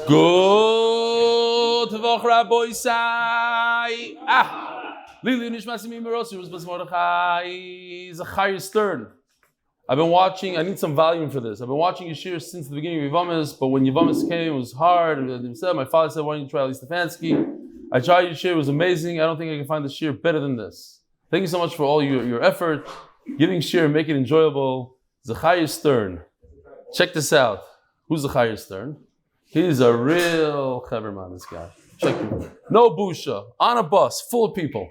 Good Voch Rabbi Sai. Leilu Nishmas was Mordechai. Zachariah Stern. I've been watching. I need some volume for this. I've been watching Yeshir since the beginning of Yevamos, but when Yevamos came, it was hard. My father said, "Why don't you try Eli Stefansky?" I tried Yeshir. It was amazing. I don't think I can find the shir better than this. Thank you so much for all your effort, giving shir, make it enjoyable. Zachariah Stern. Check this out. Who's Zachariah Stern? He's a real clever man, this guy. Check him. No busha. On a bus, full of people.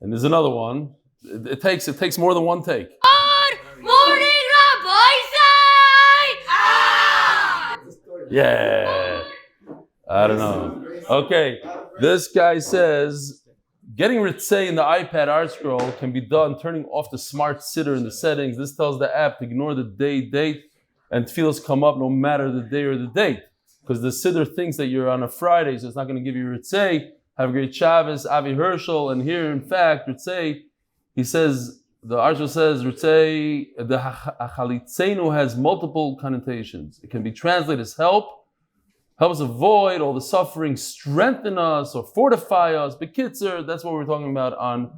And there's another one. It takes more than one take. Good morning, Rabbi Sai! Yeah. I don't know. Okay. This guy says getting Ritzei in the iPad art scroll can be done turning off the smart sitter in the settings. This tells the app to ignore the date, and tefillos come up no matter the day or the date. Because the sitter thinks that you're on a Friday, so it's not going to give you Ritzei. Have a great Shabbos, Avi Herschel. And here, in fact, Ritzei, he says, the Arichus says, Ritzei, the Achalitzenu has multiple connotations. It can be translated as help us avoid all the suffering, strengthen us, or fortify us. Bekitzer, that's what we're talking about on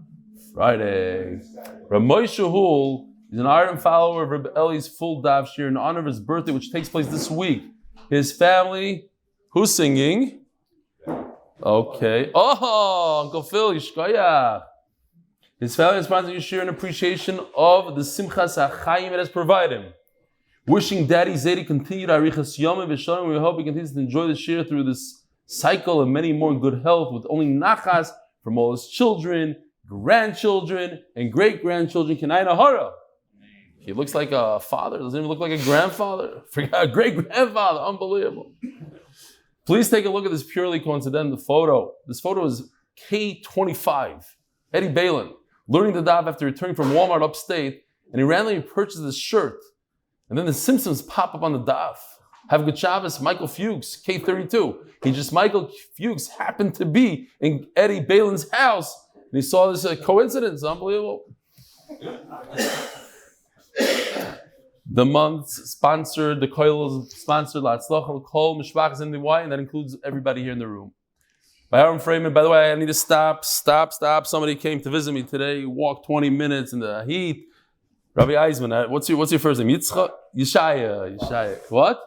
Friday. Rav Moshe Hool is an ardent follower of Reb Eli's full Daf Shir in honor of his birthday, which takes place this week. His family, who's singing? Okay. Oh, Uncle Phil, Yishkoyach. His family is sponsoring Yeshir in appreciation of the Simchas HaChaim it has provided him. Wishing Daddy Zaidi continued Arichus Yomin VeShonim. We hope he continues to enjoy the shir through this cycle and many more good health with only nachas from all his children, grandchildren, and great-grandchildren. Kenai Hara. He looks like a father. Doesn't even look like a grandfather. Forgot a great-grandfather. Unbelievable. Please take a look at this purely coincidental photo. This photo is K25. Eddie Balin, learning the daf after returning from Walmart upstate, and he randomly purchased this shirt. And then the Simpsons pop up on the daf. Have a good Shabbos, Michael Fuchs, K32. Michael Fuchs happened to be in Eddie Balin's house, and he saw this coincidence. Unbelievable. The month sponsored, the Koil sponsored hatzlacha, Kol, Mishpachas, MDY, and that includes everybody here in the room. By Ahron Fraiman, by the way, I need to stop. Somebody came to visit me today, walked 20 minutes in the heat. Rabbi Eisman, what's your first name? Yitzchak? Yeshaya. What?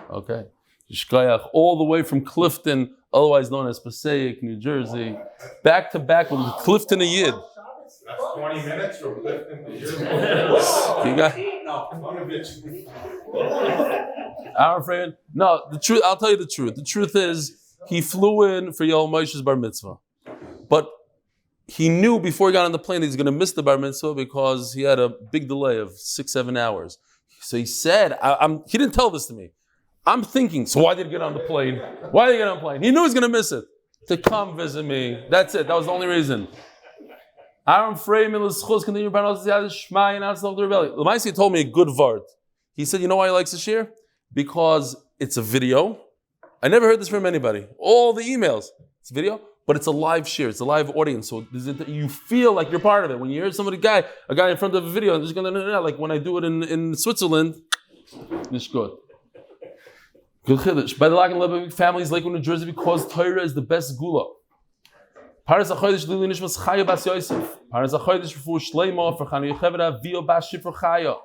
Okay. Yishkoyach, all the way from Clifton, otherwise known as Passaic, New Jersey, back to back with Clifton a Yid. That's 20 minutes from Clifton to Jersey. You got Ahron Fraiman. No, the truth. I'll tell you the truth. The truth is, he flew in for Yom Moshe's bar mitzvah, but he knew before he got on the plane that he's going to miss the bar mitzvah because he had a big delay of 6-7 hours. So he said, he didn't tell this to me. I'm thinking, so why did he get on the plane? He knew he was going to miss it. To come visit me. That's it. That was the only reason. Ahron Fraiman, Lzchus, continue parnasah, dishmaya, and hatzlacha the rebellion. Weiss told me a good vart. He said, you know why he likes the shir? Because it's a video. I never heard this from anybody. All the emails. It's a video. But it's a live share, it's a live audience, so you feel like you're part of it. When you hear a guy in front of a video, and just going like when I do it in Switzerland, it's good. Good chiddush. By the Lock and Lebovic families, Lakewood NJ, because Torah is the best segulah. Parnasah Leilu Nishmas Chaya bas Yosef. Parnasah Refuah Shilayma for Yוכbed Aviyo bas Shifra.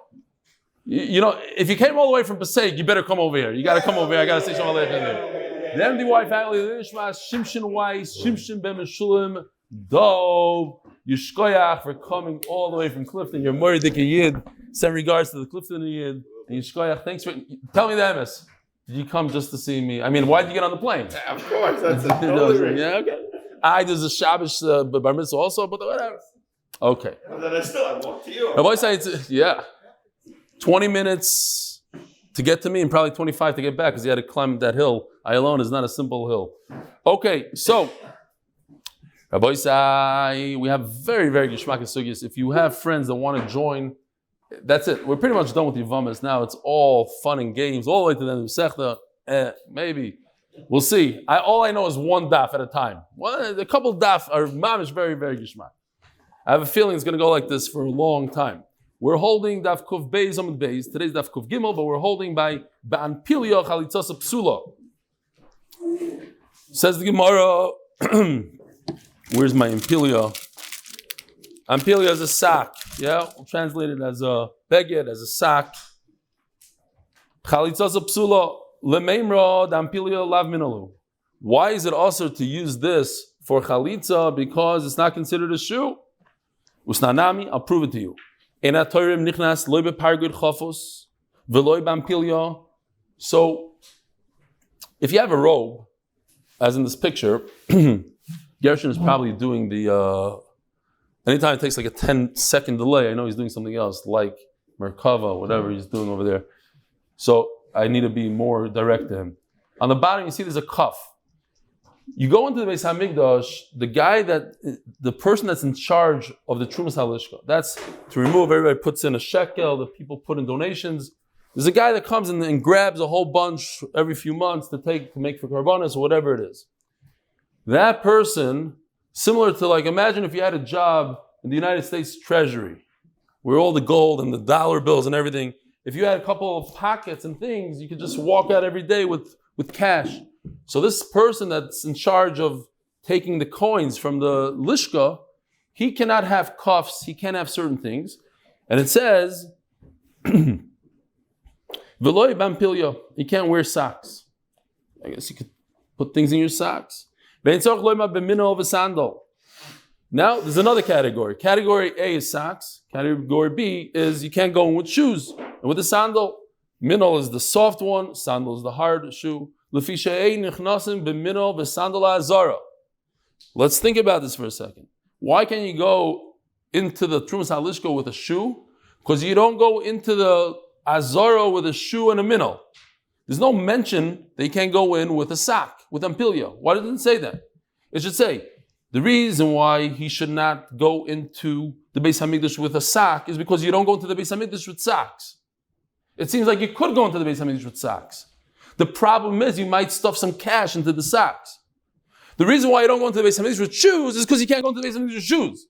You know, if you came all the way from Passaic, you better come over here. You got to come over here. I got to say Shalom Aleichem. The MDY Family, Nishmas, Shimshon, Weiss, Shimson ben Meshulam, Dov, Yishkoyach for coming all the way from Clifton. You're Moridik Yid. Send regards to the Clifton Yid. And Yishkoyach, thanks for, tell me the emes. Did you come just to see me? I mean, why did you get on the plane? Yeah, of course, that's a totally yeah, okay. There's a Shabbos bar mitzvah also, but whatever. Okay. But then I walked to you. My voice says, yeah. 20 minutes to get to me and probably 25 to get back because he had to climb that hill. I alone is not a simple hill. Okay, so Rabbi Sai, we have very, very geshmak sugyas. If you have friends that want to join, that's it. We're pretty much done with Yevamos now. It's all fun and games all the way to the end of siyadta. Maybe. We'll see. All I know is one daf at a time. A couple daf are mamish very, very geshmak. I have a feeling it's going to go like this for a long time. We're holding Daf Kuf Beis Amud Beis. Today's Daf Kuf Gimel, but we're holding by Ba'anpilya Chalitzasa Psula. Says the Gemara, where's my Ampilya? Ampilya is a sack. Yeah, we'll translate it as a beged, as a sack. Chalitzasa Psula Lemeimra Dampilya Lav Minalu. Why is it also to use this for chalitza? Because it's not considered a shoe. Usnanami, I'll prove it to you. So, if you have a robe, as in this picture, Gershon is probably doing the, anytime it takes like a 10-second delay, I know he's doing something else, like Merkava, whatever he's doing over there. So, I need to be more direct to him. On the bottom, you see there's a cuff. You go into the Beis HaMikdash, the person that's in charge of the Trumas HaLishka, that's to remove, everybody puts in a shekel, the people put in donations. There's a guy that comes in and grabs a whole bunch every few months to make for karbanos or whatever it is. That person, similar to imagine if you had a job in the United States Treasury, where all the gold and the dollar bills and everything, if you had a couple of pockets and things, you could just walk out every day with cash. So this person that's in charge of taking the coins from the lishka, he cannot have cuffs, he can't have certain things. And it says, Veloy bampilya, he can't wear socks. I guess you could put things in your socks. Now there's another category. Category A is socks. Category B is you can't go in with shoes. And with the sandal, minol is the soft one, sandal is the hard shoe. Let's think about this for a second. Why can't you go into the Trumas HaLishka with a shoe? Because you don't go into the Azara with a shoe and a minol. There's no mention that you can't go in with a sack, with ampilya. Why doesn't it say that? It should say, the reason why he should not go into the Beis HaMikdash with a sack is because you don't go into the Beis HaMikdash with socks. It seems like you could go into the Beis HaMikdash with socks. The problem is you might stuff some cash into the socks. The reason why you don't go into the Beis HaMikdash with shoes is because you can't go into the Beis HaMikdash with shoes.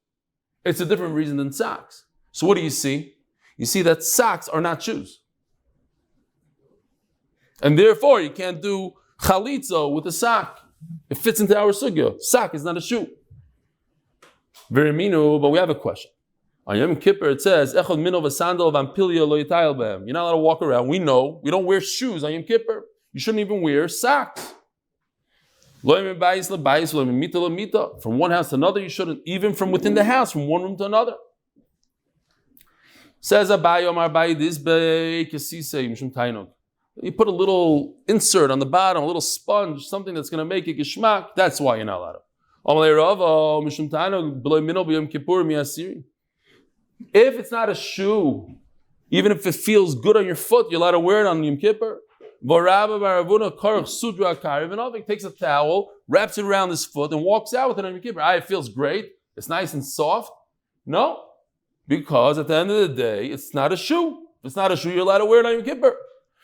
It's a different reason than socks. So what do you see? You see that socks are not shoes. And therefore you can't do chalitza with a sock. It fits into our sugya. Sock is not a shoe. Very minu, but we have a question. On Yom Kippur it says, Echad minov v'sandal v'ampilya lo yitayel behem. You're not allowed to walk around. We know. We don't wear shoes on Yom Kippur. You shouldn't even wear socks. From one house to another, you shouldn't. Even from within the house, from one room to another. Says Abaye you put a little insert on the bottom, a little sponge, something that's going to make it geshmak. That's why you're not allowed to. If it's not a shoe, even if it feels good on your foot, you're allowed to wear it on Yom Kippur. Takes a towel, wraps it around his foot, and walks out with it on Yom Kippur. It feels great. It's nice and soft. No, because at the end of the day, it's not a shoe. If it's not a shoe, you're allowed to wear it on Yom Kippur.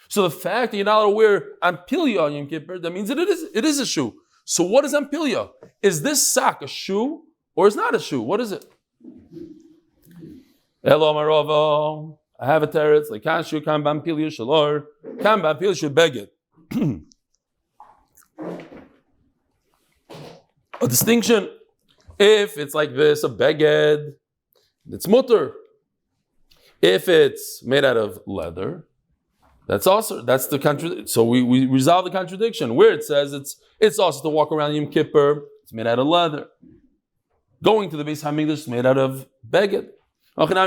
So the fact that you're not allowed to wear ampilya on Yom Kippur, that means that it is a shoe. So what is ampilya? Is this sock a shoe or is not a shoe? What is it? Hello, Marova. I have a teretz like kashu kan bampilya shalor kan bampilya shebeged. A distinction. If it's like this, a beged, it's mutter. If it's made out of leather, that's also the contradiction. So we resolve the contradiction where it says it's also to walk around Yom Kippur. It's made out of leather. Going to the Beis HaMikdash is made out of beged. What do you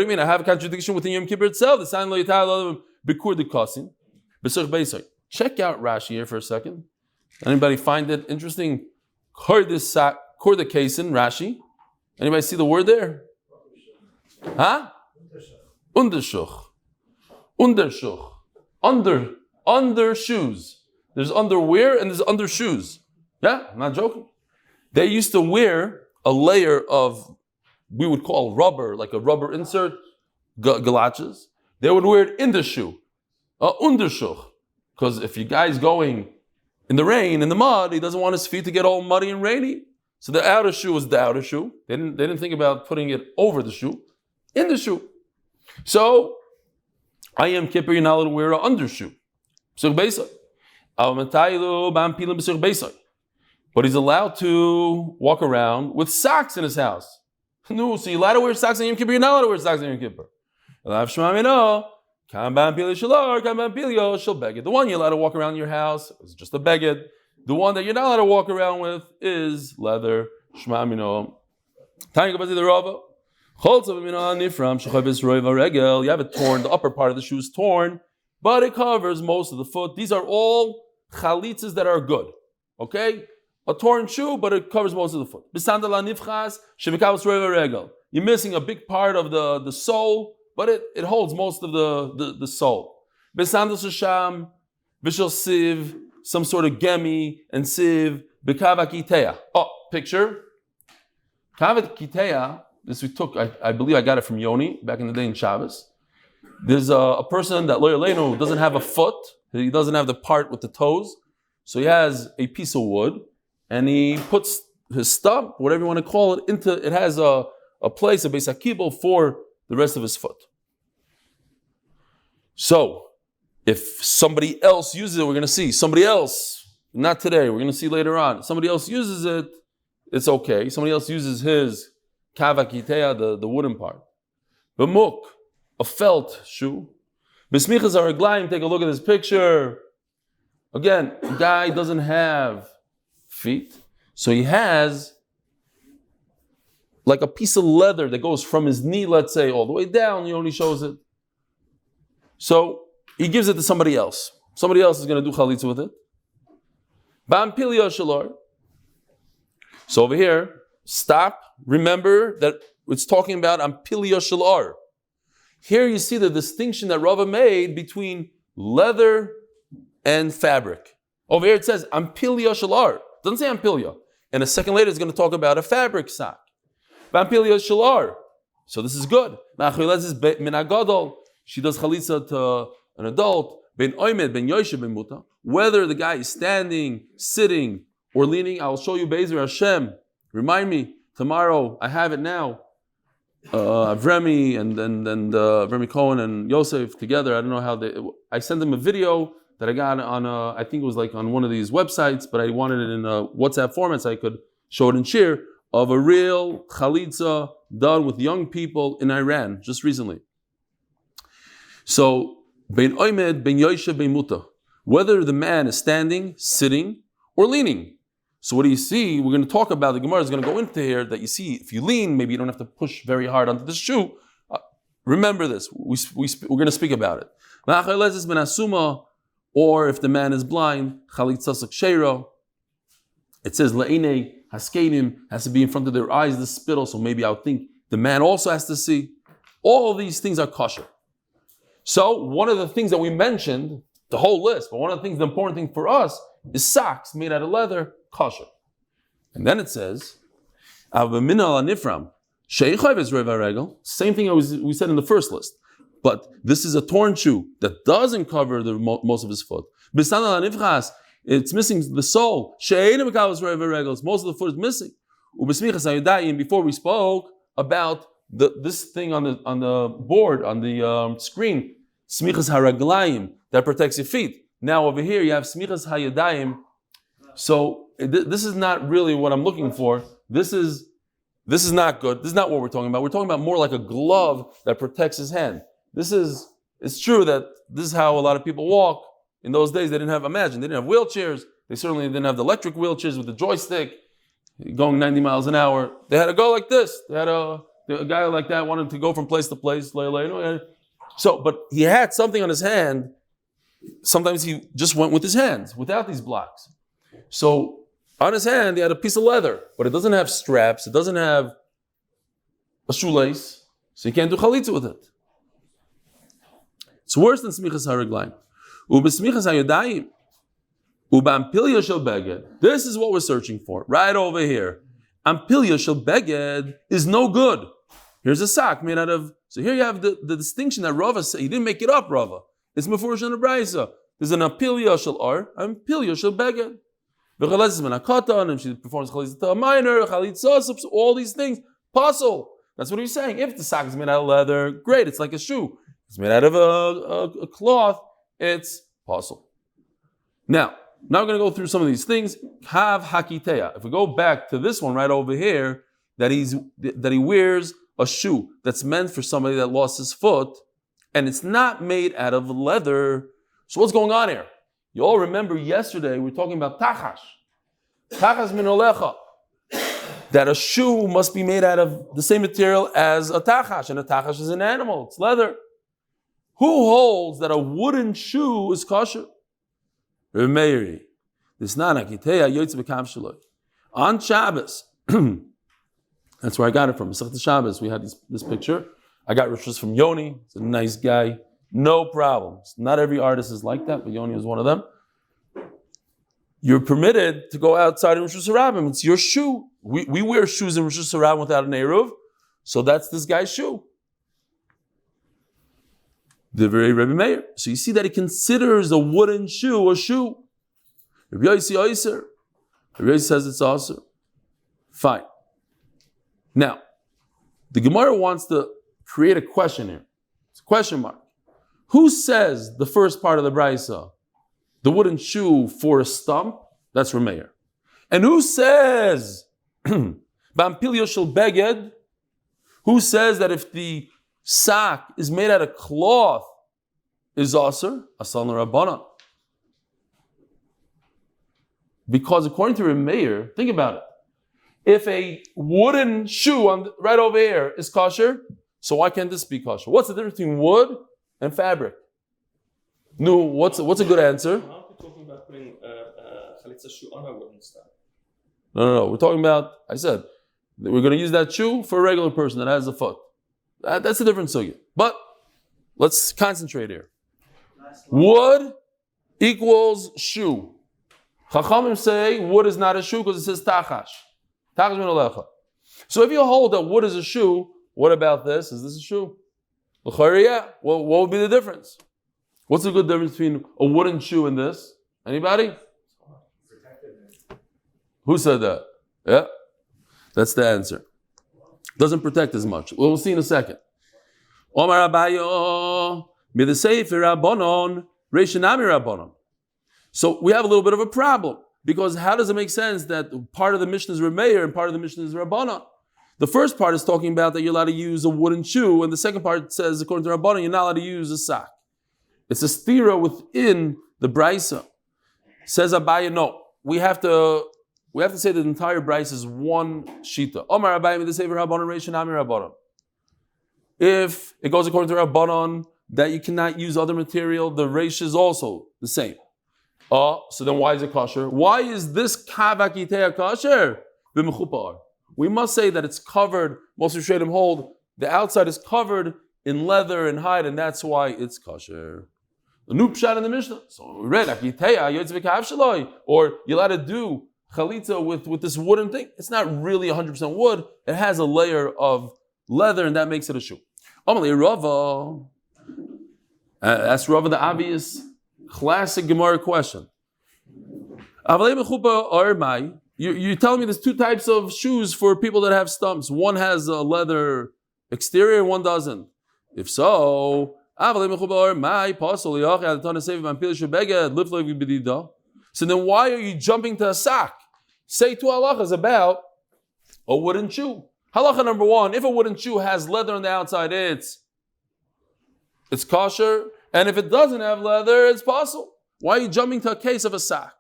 mean? I have a contradiction within Yom Kippur itself. The sign bikur de kasin. Check out Rashi here for a second. Anybody find it interesting? Kur de kasin, Rashi. Anybody see the word there? Huh? Undershuch. Undershuch. Under shoes. There's underwear and there's under shoes. Yeah, I'm not joking. They used to wear a layer of, we would call rubber, like a rubber insert, galachas. They would wear it in the shoe, undershuch. Because if your guy's going in the rain, in the mud, he doesn't want his feet to get all muddy and rainy. So the outer shoe was the outer shoe. They didn't think about putting it over the shoe, in the shoe. So I am Kippur, you're not allowed to wear an undershoe. But he's allowed to walk around with socks in his house. No, so you're allowed to wear socks on Yom Kippur, you're not allowed to wear socks on Yom Kippur. The one you're allowed to walk around in your house is just a beged. The one that you're not allowed to walk around with is leather. You have it torn, the upper part of the shoe is torn, but it covers most of the foot. These are all chalitzas that are good. Okay? A torn shoe, but it covers most of the foot. You're missing a big part of the sole, but it holds most of the sole. Some sort of gemi and sieve. Oh, picture. Kavat kiteya. This we took. I believe I got it from Yoni back in the day in Shabbos. There's a person that Leilu doesn't have a foot. He doesn't have the part with the toes. So he has a piece of wood, and he puts his stump, whatever you want to call it, into it. Has a place, a beis hakibel for the rest of his foot. So if somebody else uses it, we're going to see. Somebody else, not today, we're going to see later on. Somebody else uses it, it's okay. Somebody else uses his kavakitea, the wooden part. B'muk, a felt shoe. B'smichas haraglayim, take a look at this picture. Again, the guy doesn't have feet, so he has like a piece of leather that goes from his knee, let's say, all the way down. He only shows it. So he gives it to somebody else. Somebody else is going to do chalitza with it. Ba'ampilya shalar. So over here, stop. Remember that it's talking about ampilya shalar. Here you see the distinction that Rava made between leather and fabric. Over here it says ampilya shalar. It doesn't say ampilya. And a second later it's going to talk about a fabric sock. Ba'ampilya shalar. So this is good. She does chalitza to an adult, ben oimed, ben yoshev, ben muta. Whether the guy is standing, sitting, or leaning, I'll show you Be'ezer Hashem. Remind me tomorrow. I have it now. Avremi and Avremi Cohen and Yosef together. I don't know how they. I sent them a video that I got on. I think it was like on one of these websites, but I wanted it in a WhatsApp format so I could show it in shir of a real chalitza done with young people in Iran just recently. So. Ben oimed, ben yoshev, ben muta. Whether the man is standing, sitting, or leaning. So what do you see? We're going to talk about, the Gemara is going to go into here, that you see, if you lean, maybe you don't have to push very hard onto the shoe. Remember this. We're going to speak about it. Or if the man is blind, it says, le'inei haskenim, has to be in front of their eyes, the spittle, so maybe I would think the man also has to see. All of these things are kosher. So one of the things that we mentioned, the whole list, but one of the things, the important thing for us is socks made out of leather, kosher. And then it says, same thing we said in the first list, but this is a torn shoe that doesn't cover most of his foot. It's missing the sole. Most of the foot is missing. Before we spoke about this thing on the board, on the screen, smichas haraglayim, that protects your feet. Now over here you have smichas hayadayim. So this is not really what I'm looking for. This is not good. This is not what we're talking about. We're talking about more like a glove that protects his hand. It's true that this is how a lot of people walk. In those days they didn't have wheelchairs. They certainly didn't have the electric wheelchairs with the joystick going 90 miles an hour. They had to go like this. They had a guy like that wanted to go from place to place. So, but he had something on his hand. Sometimes he just went with his hands without these blocks. So on his hand, he had a piece of leather, but it doesn't have straps. It doesn't have a shoelace. So you can't do chalitza with it. It's worse than smichas haraglayim. Ubesmichas hayadayim. Ubampilya shel beged. This is what we're searching for, right over here. Ampilya shel beged is no good. Here's a sock made out of. So here you have the distinction that Rava said. He didn't make it up, Rava. It's mefurish in the brayso. There's an ampilya shel ar, ampilya shel beged. and she performs chalitza minor, chalitza, all these things, puzzle. That's what he's saying. If the sock is made out of leather, great, it's like a shoe. It's made out of a cloth, it's puzzle. Now we're going to go through some of these things. Kav hakiteya. If we go back to this one right over here, that he wears a shoe that's meant for somebody that lost his foot, and it's not made out of leather. So what's going on here? You all remember yesterday we were talking about tachash. Tachash min olecha. That a shoe must be made out of the same material as a tachash, and a tachash is an animal, it's leather. Who holds that a wooden shoe is kosher? Rav Meiri. This nanakiteya yotze b'kav shaloi. On Shabbos, that's where I got it from. Masechta Shabbos, we had this picture. I got Rishus from Yoni. He's a nice guy. No problems. Not every artist is like that, but Yoni was one of them. You're permitted to go outside in Rishus Harabim. It's your shoe. We wear shoes in Rishus Harabim without an Eruv, so that's this guy's shoe. The very Rebbe Meir. So you see that he considers a wooden shoe a shoe. Rabbi Yossi Oyser. Rabbi Yossi says it's also fine. Now, the Gemara wants to create a question here. It's a question mark. Who says the first part of the Brisa, the wooden shoe for a stump? That's Rameir. And who says Bampilio shel beged? Who says that if the sock is made out of cloth is aser? Asal Rabbanan. Because according to Rameir, think about it. If a wooden shoe right over here is kosher, so why can't this be kosher? What's the difference between wood and fabric? No, what's a good answer? Aren't we talking about putting chalitza shoe on a wooden stump? No. We're talking about, I said, we're going to use that shoe for a regular person that has a foot. That's a different sugya. But let's concentrate here. Wood equals shoe. Chachamim say wood is not a shoe because it says tachash. Tachash min olecha. So if you hold that wood is a shoe, what about this? Is this a shoe? Yeah. Well, what would be the difference? What's the good difference between a wooden shoe and this? Anybody? Who said that? Yeah. That's the answer. Doesn't protect as much. We'll see in a second. Omar Abayo, Midasefer Rabbanon, Reishanami Rabbanon. So we have a little bit of a problem, because how does it make sense that part of the Mishnah is Rameir and part of the Mishnah is Rabbanon? The first part is talking about that you're allowed to use a wooden shoe, and the second part says, according to Rabbanon, you're not allowed to use a sock. It's a stira within the Brisa. Says Abaya, no. We have to say that the entire Brisa is one shita. Omar Abaya Midasefer Rabbanon, Reishanami Rabbanon. If it goes according to Rabbanon that you cannot use other material, the reish is also the same. So then why is it kosher? Why is this kavakitea kosher? We must say that it's covered, most Rishonim hold, the outside is covered in leather and hide, and that's why it's kosher. The new pshat in the Mishnah. So we read, or you're allowed to do chalitza with this wooden thing. It's not really 100% wood. It has a layer of leather, and that makes it a shoe. Amalei Rava. That's Rava the obvious classic Gemara question. You're telling me there's two types of shoes for people that have stumps. One has a leather exterior, one doesn't. If so, so then why are you jumping to a sock? Say two halachas about a wooden shoe. Halacha number one, if a wooden shoe has leather on the outside, it's kosher. And if it doesn't have leather, it's possible. Why are you jumping to a case of a sock?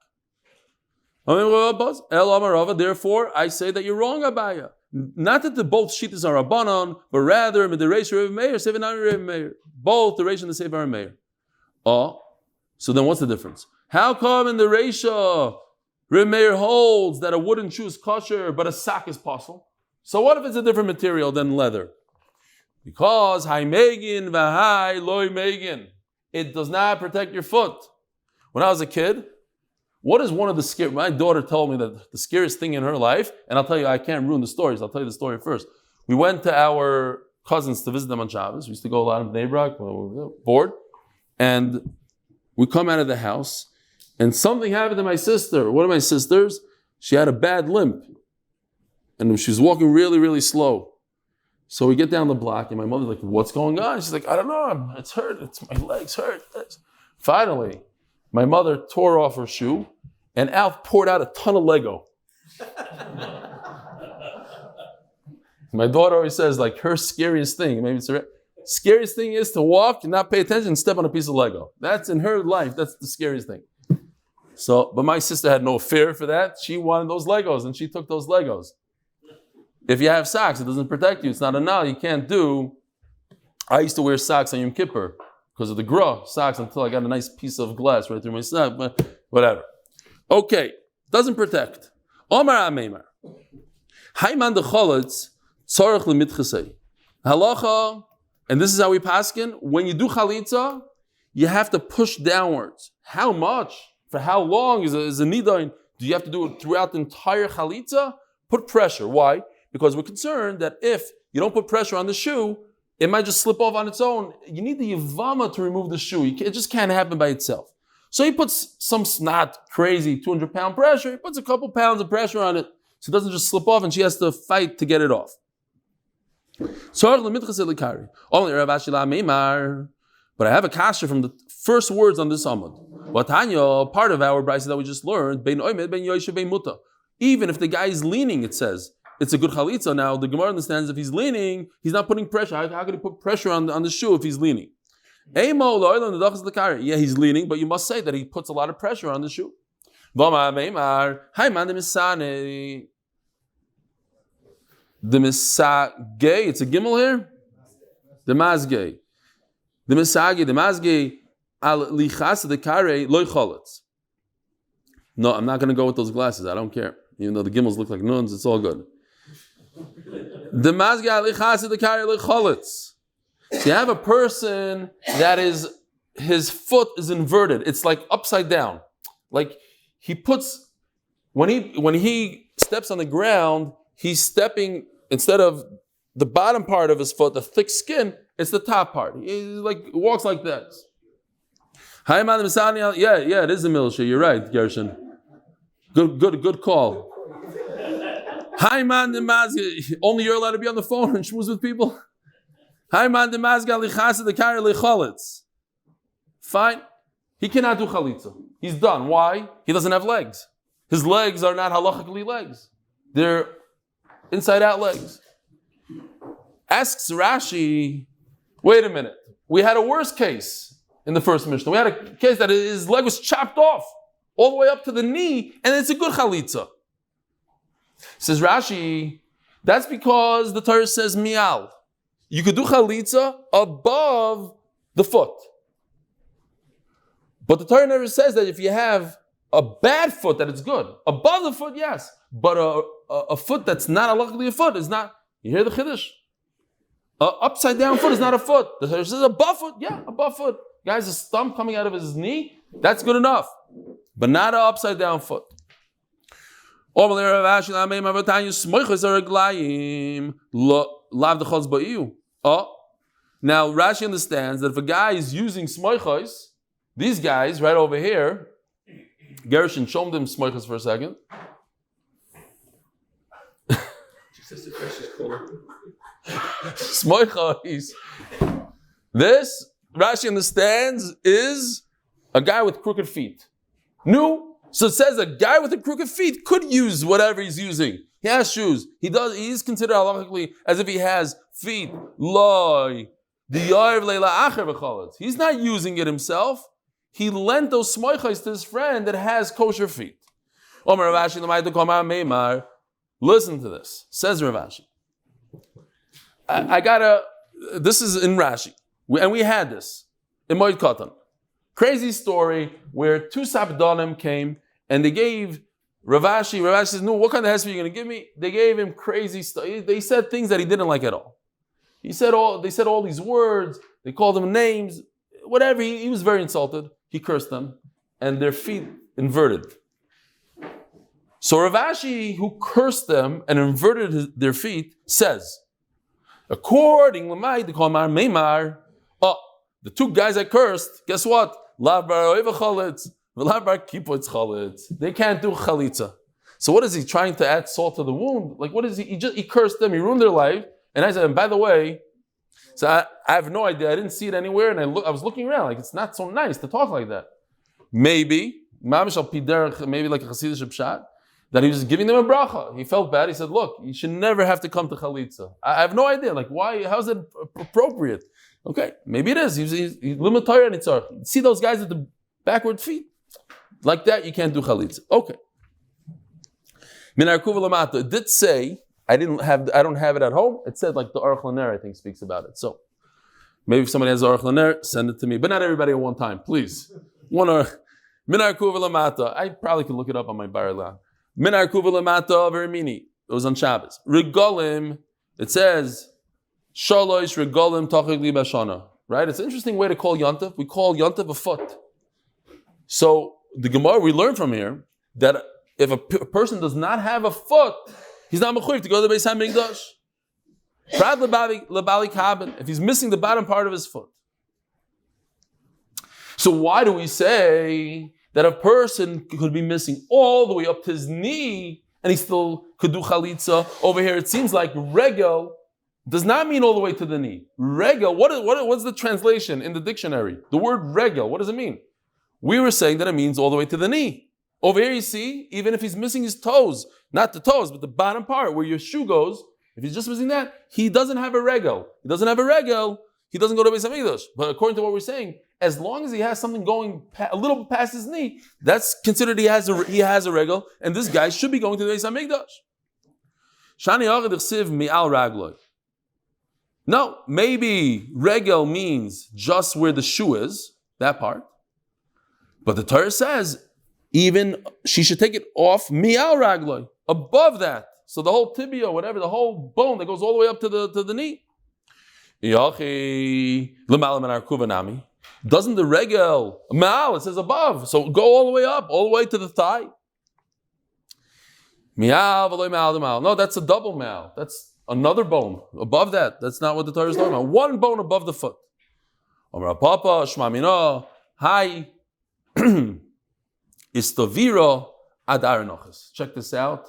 Therefore, I say that you're wrong, Abaya. Not that the both shittas are Rabbanon, but rather the Reish Rav Meir, Sevenami Rav Meir. Both the Reish and the Sefer Rav Meir. So then what's the difference? How come in the Reish Rav Meir holds that a wooden shoe is kosher, but a sock is possible? So what if it's a different material than leather? Because Hai Megin Vahai Loi Megin. It does not protect your foot. When I was a kid, what is one of the scary? My daughter told me that the scariest thing in her life, and I'll tell you, I can't ruin the stories. I'll tell you the story first. We went to our cousins to visit them on Shabbos. We used to go a lot of Bnei Brak, bored, and we come out of the house, And something happened to my sister. One of my sisters, she had a bad limp. And she was walking really, really slow. So we get down the block and my mother's like, what's going on? She's like, I don't know, it's hurt, my legs hurt. Finally, my mother tore off her shoe and out poured out a ton of Lego. My daughter always says, like, her scariest thing, maybe it's her scariest thing is to walk and not pay attention and step on a piece of Lego. That's in her life, that's the scariest thing. So, but my sister had no fear for that. She wanted those Legos and she took those Legos. If you have socks, it doesn't protect you. It's not a null. You can't do. I used to wear socks on Yom Kippur because of the gra socks until I got a nice piece of glass right through my sock, but whatever. Okay, doesn't protect. Omar Ameimar. Hayman de Cholitz tzorach lemitchasei. Halacha, and this is how we paskin. When you do chalitza, you have to push downwards. How much? For how long is a nidain? Do you have to do it throughout the entire chalitza? Put pressure. Why? Because we're concerned that if you don't put pressure on the shoe, it might just slip off on its own. You need the Yevamos to remove the shoe. It just can't happen by itself. So he puts some not crazy 200-pound pressure. He puts a couple pounds of pressure on it so it doesn't just slip off and she has to fight to get it off. Only Rav Moshe, but I have a kasha from the first words on this Amud. Part of our brayso that we just learned, even if the guy is leaning, it says, it's a good chalitza. Now, the Gemara understands if he's leaning, he's not putting pressure. How could he put pressure on the shoe if he's leaning? Yeah, he's leaning, but you must say that he puts a lot of pressure on the shoe. The misage, it's a gimel here? The mazge. The mazge, al lichas the kare loy cholitz. No, I'm not going to go with those glasses. I don't care. Even though the gimels look like nuns, it's all good. The mazge al lichas the kare loy cholitz. So you have a person that is, his foot is inverted. It's like upside down. Like he puts, when he steps on the ground, he's stepping, instead of the bottom part of his foot, the thick skin, it's the top part. He like walks like that. Yeah, it is a milsha. You're right, Gershon. Good call. Hi man, only you're allowed to be on the phone and schmooze with people. Hi man, fine. He cannot do chalitza. He's done. Why? He doesn't have legs. His legs are not halachically legs. They're inside out legs. Asks Rashi, wait a minute. We had a worse case in the first Mishnah. We had a case that his leg was chopped off all the way up to the knee, and it's a good chalitza. Says Rashi, that's because the Torah says mial. You could do chalitza above the foot. But the Torah never says that if you have a bad foot that it's good. Above the foot, yes. But a foot that's not halachically a foot is not. You hear the chiddush? An upside down foot is not a foot. The Torah says above foot, yeah, above foot. Guy's a stump coming out of his knee, that's good enough. But not an upside down foot. Now Rashi understands that if a guy is using smoichos, these guys right over here, Gershon, show them smoichos for a second. Smoichos. This, Rashi understands, is a guy with crooked feet. So it says a guy with a crooked feet could use whatever he's using. He has shoes. He's considered halachically as if he has feet. He's not using it himself. He lent those smoichos to his friend that has kosher feet. Listen to this. Says Rav Ashi. This is in Rashi. And we had this in Moed Katan. Crazy story where two Sabdanim came and they gave Rav Ashi. Rav Ashi says, no, what kind of hesed are you going to give me? They gave him crazy stuff. They said things that he didn't like at all. They said all these words. They called him names. Whatever. He was very insulted. He cursed them. And their feet inverted. So Rav Ashi, who cursed them and inverted their feet, says, according to the two guys I cursed, guess what? They can't do chalitza. So what is he trying to add salt to the wound? Like what is he? He cursed them. He ruined their life. And I said, and by the way, so I have no idea. I didn't see it anywhere, and I was looking around. Like it's not so nice to talk like that. Maybe like a Hasidic pshat, that he was giving them a bracha. He felt bad. He said, "Look, you should never have to come to chalitza." I have no idea. Like why? How is it appropriate? Okay, maybe it is. He's limit Torah nitzarch. See those guys with the backward feet like that? You can't do chalitza. Okay. It did say. I don't have it at home. It said like the Aruch LaNer, I think, speaks about it. So maybe if somebody has Aruch LaNer, send it to me. But not everybody at one time, please. One or Minar Kuva Lamata. I probably could look it up on my Bar. Minar Kuva Lamata Vermini. It was on Shabbos. Regalim. It says Shalosh Regalim Tachigli Bashana. Right? It's an interesting way to call Yontav. We call Yontav a foot. So the Gemara we learn from here that if a person does not have a foot, he's not mechuyev to go to the Beis Hamikdash. Prat lebali kabin, if he's missing the bottom part of his foot. So why do we say that a person could be missing all the way up to his knee and he still could do chalitza? Over here it seems like regel does not mean all the way to the knee. Regel, what's the translation in the dictionary? The word regel, what does it mean? We were saying that it means all the way to the knee. Over here you see, even if he's missing his toes, not the toes, but the bottom part where your shoe goes, if he's just missing that, he doesn't have a regel. He doesn't have a regel, he doesn't go to Beis Hamikdash. But according to what we're saying, as long as he has something going a little bit past his knee, that's considered he has a regel, and this guy should be going to the Beis Hamikdash. Shani Achad Ichsiv Mi'al Ragloi. No, maybe regel means just where the shoe is, that part. But the Torah says, even she should take it off mi'al ragloi, above that. So the whole tibia, whatever, the whole bone that goes all the way up to the knee. Doesn't the regel ma'al? It says above, so go all the way up, all the way to the thigh. Mi'al v'loy ma'al. No, that's a double ma'al. That's another bone above that. That's not what the Torah is talking about. One bone above the foot. Amar Papa Shma Mino Hi. Istavira ad Arichus. Check this out.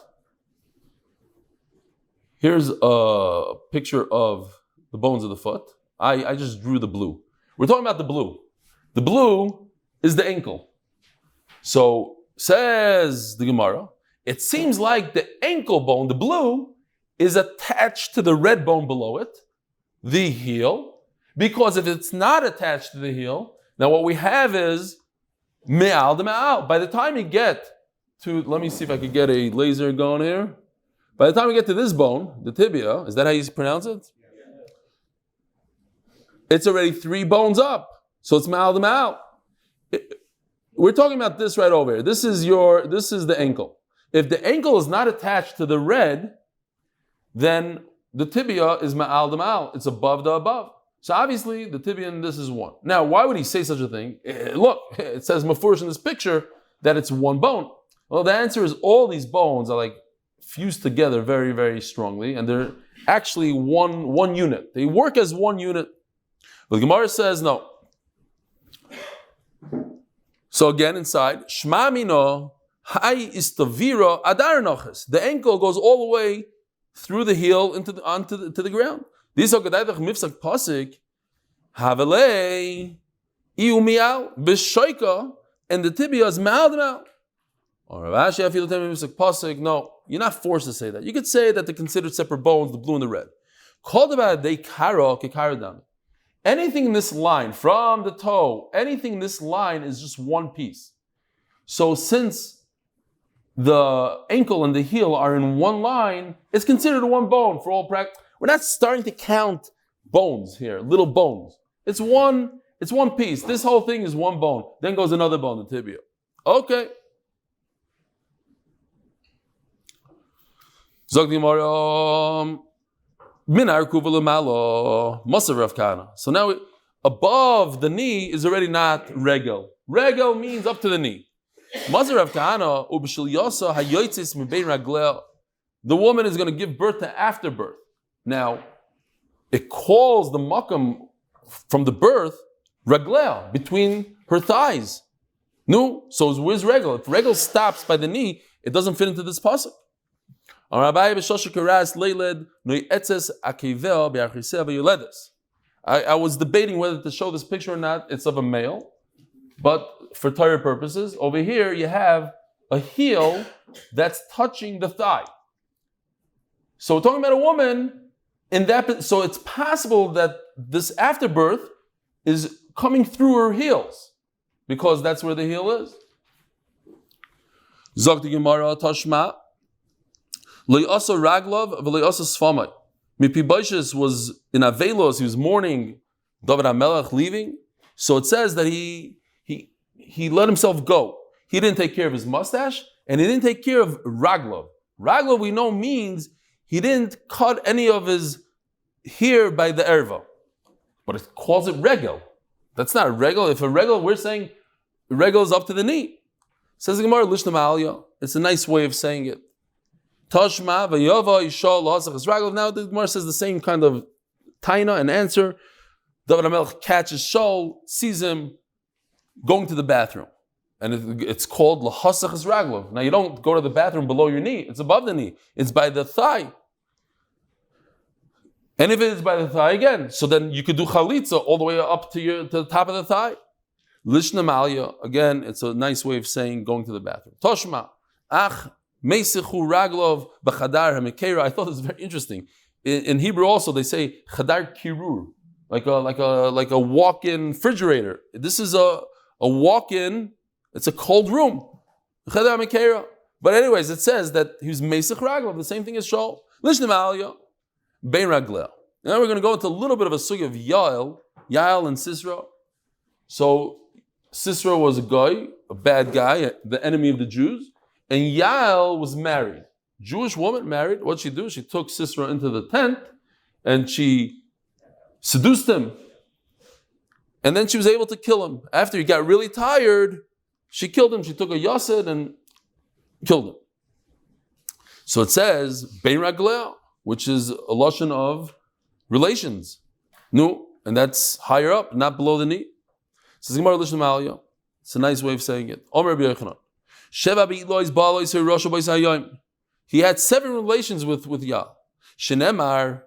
Here's a picture of the bones of the foot. I just drew the blue. We're talking about the blue. The blue is the ankle. So says the Gemara, it seems like the ankle bone, the blue, is attached to the red bone below it, the heel, because if it's not attached to the heel, now what we have is me'al de me'al. By the time you get to, let me see if I could get a laser going here. By the time we get to this bone, the tibia, is that how you pronounce it? It's already 3 bones up. So it's me'al de me'al. We're talking about this right over here. This is the ankle. If the ankle is not attached to the red, then the tibia is me'al de me'al. It's above the above. So obviously, the tibia and this is one. Now, why would he say such a thing? Look, it says mafurish in this picture that it's one bone. Well, the answer is all these bones are like fused together very, very strongly, and they're actually one unit. They work as one unit. But the Gemara says no. So again, inside, Shma Mino, Hai Istavira Adar Noches. The ankle goes all the way through the heel onto the ground. This Haggadayach Mifsak Pasik, Havelei, Iumial, Bishoika, and the tibia is Ma'al. Or Ravashi, I feel the Mifsak Pasik. No, you're not forced to say that. You could say that they're considered separate bones, the blue and the red. Called about they karo kekaradam. Anything in this line, from the toe, anything in this line is just one piece. So since the ankle and the heel are in one line, it's considered one bone for all practice. We're not starting to count bones here, little bones. It's one piece. This whole thing is one bone. Then goes another bone, the tibia. Okay. So now above the knee is already not regel. Regel means up to the knee. The woman is going to give birth to afterbirth. Now, it calls the makam from the birth, raglea, between her thighs. No, so where's regel? If regel stops by the knee, it doesn't fit into this pasuk. I was debating whether to show this picture or not. It's of a male, but for Torah purposes, over here you have a heel that's touching the thigh. So we're talking about a woman in that. So it's possible that this afterbirth is coming through her heels, because that's where the heel is. Zog the Gemara Tashma. Le'asa Raglov v'le'asa Sfamai. Mipibashis was in Avelos, he was mourning David HaMelech leaving. So it says that he let himself go. He didn't take care of his mustache, and he didn't take care of Raglov. Raglov we know means he didn't cut any of his hair by the erva. But it calls it regel. That's not a regel. If a regel, we're saying regel is up to the knee. Says the Gemara, Lishna Ma'aliyah. It's a nice way of saying it. Tashma v'yava yishal l'asachas raglav. Now the Gemara says the same kind of taina and answer. David HaMelech catches Shaul, sees him going to the bathroom. And it's called l'hasachas raglav. Now you don't go to the bathroom below your knee. It's above the knee. It's by the thigh. And if it is by the thigh again, so then you could do chalitza all the way up to the top of the thigh. Lishna Malya, again, it's a nice way of saying going to the bathroom. Toshma, ach, meisichu raglov b'chadar hamekera. I thought this was very interesting. In Hebrew also, they say chadar kirur, like a walk-in refrigerator. This is a walk-in, it's a cold room. Chadar hamekera. But anyways, it says that he was meisich raglov, the same thing as Shaul. Lishna Malya. Bein Ragleh. Now we're going to go into a little bit of a sugi of Yael and Sisera. So Sisera was a guy, a bad guy, the enemy of the Jews, and Yael was married. Jewish woman married. What'd she do? She took Sisera into the tent and she seduced him. And then she was able to kill him. After he got really tired, she killed him. She took a yasid and killed him. So it says, Bein Ragleh, which is a lashon of relations. No, and that's higher up, not below the knee. Says Gemara Lishna Malya. It's a nice way of saying it. Omer Rabbi Yochanan. Sheva be'Eloi's ba'alois ha'rosha b'is ha'yom. He had 7 relations with Yah. Shenemar,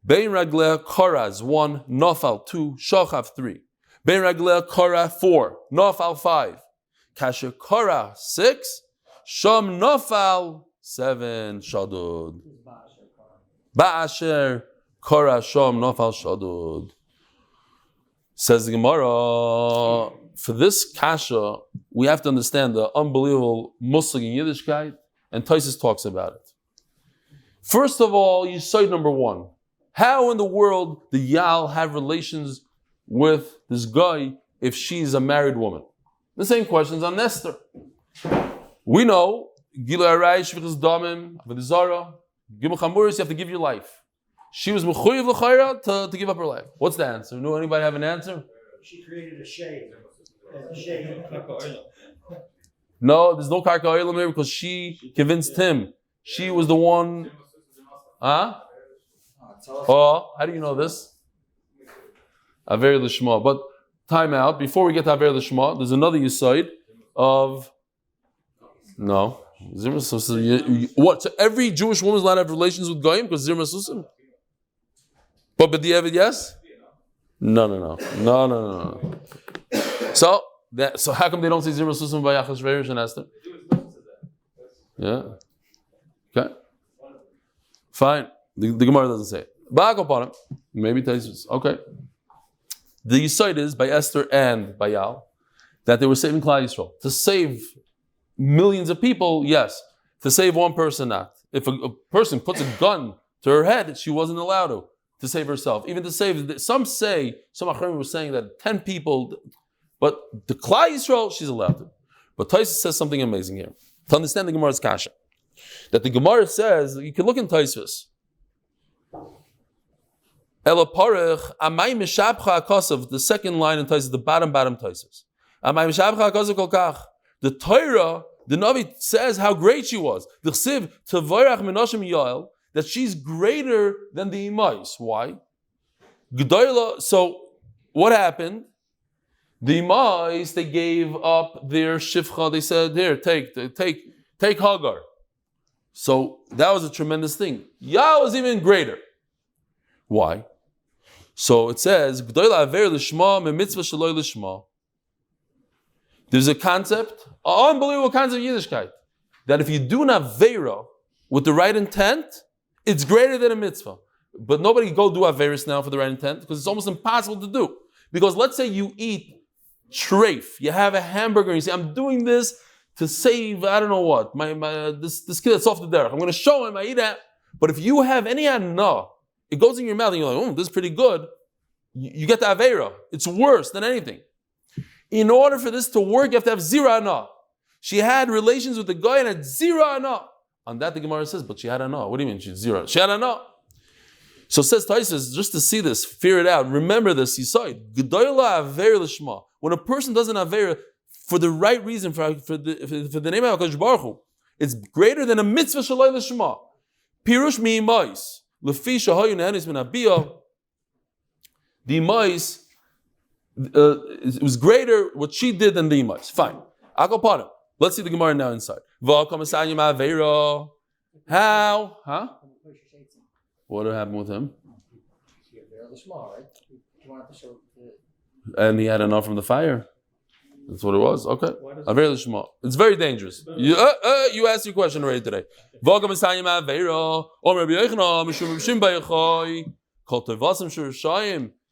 Bein Ragleh Koraz 1, Nofal 2, Shochav 3. Bein Ragleh Korah 4, Nofal 5. Kasher Korah 6, Shom Nofal 7, Shadud. Ba'asher Korah Shom Nofal Shadud. Says the Gemara, for this kasha, we have to understand the unbelievable muslig in Yiddishkeit, and Tosfos talks about it. First of all, you say number 1. How in the world did Yael have relations with this guy if she's a married woman? The same questions on Esther. We know, Gila Arai, Shvichas Damim, Avedizara, Gimel Chamuris, you have to give your life. She was mechuyev l'chayra to give up her life. What's the answer? No, anybody have an answer? She created a shade. No, there's no karka oilam here because she convinced him. She was the one. Huh? Oh, how do you know this? Aver l'shma. But time out. Before we get to Aver l'shma, there's another yisaid of no. What? So every Jewish woman is allowed to have relations with goyim because zirma susim. But the evid yes? No. So how come they don't say zirma susim by Achas Veirish and Esther? Yeah. Okay. Fine. The Gemara doesn't say it. Back upon him. Maybe Tosfos. Okay. The yisaid is by Esther and by Yael that they were saving Klal Yisrael. To save millions of people, yes. To save one person, not. If a person puts a gun to her head, she wasn't allowed to save herself. Even to save, some Ahron were saying that 10 people, but the Klal Yisrael, she's allowed to. But Tosfos says something amazing here. To understand the Gemara's kasha. That the Gemara says, you can look in Tosfos. Elaparech, amay mishabcha akasav, the second line in Tosfos, the bottom Tosfos. Amay mishabcha akasav kolkach. The Torah, the Navi says how great she was. The Chsiv, Tevarach Menashem Yael, that she's greater than the Imais. Why? Gedoyla. So what happened? The Weiss, they gave up their shifcha. They said, here, take Hagar. So that was a tremendous thing. Yah was even greater. Why? So it says, there's a concept, an unbelievable concept of Yiddishkeit, that if you do an Avera with the right intent, it's greater than a mitzvah. But nobody go do Averis now for the right intent, because it's almost impossible to do. Because let's say you eat treif, you have a hamburger, and you say, I'm doing this to save, I don't know what, this kid that's off the derech. I'm going to show him, I eat that. But if you have any anah, it goes in your mouth and you're like, oh, this is pretty good. You get the Avera. It's worse than anything. In order for this to work, you have to have zero anah. She had relations with the guy and had zero anah. On that the Gemara says, but she had anah. What do you mean she's zero? She had anah. So says Taisus, just to see this, fear it out, remember this, you saw it. When a person does an Avera for the right reason, for the name of HaKadosh Baruch Hu, it's greater than a mitzvah shalai l'shma. Pirush mi Weiss. Lefi shahayu nehenis min Abiya. The Weiss, it was greater what she did than the Weiss. Fine. Akopanim. Let's see the Gemara now inside. How? Huh? What happened with him? And he had enough from the fire. That's what it was. Okay. It's very dangerous. You asked your question already today.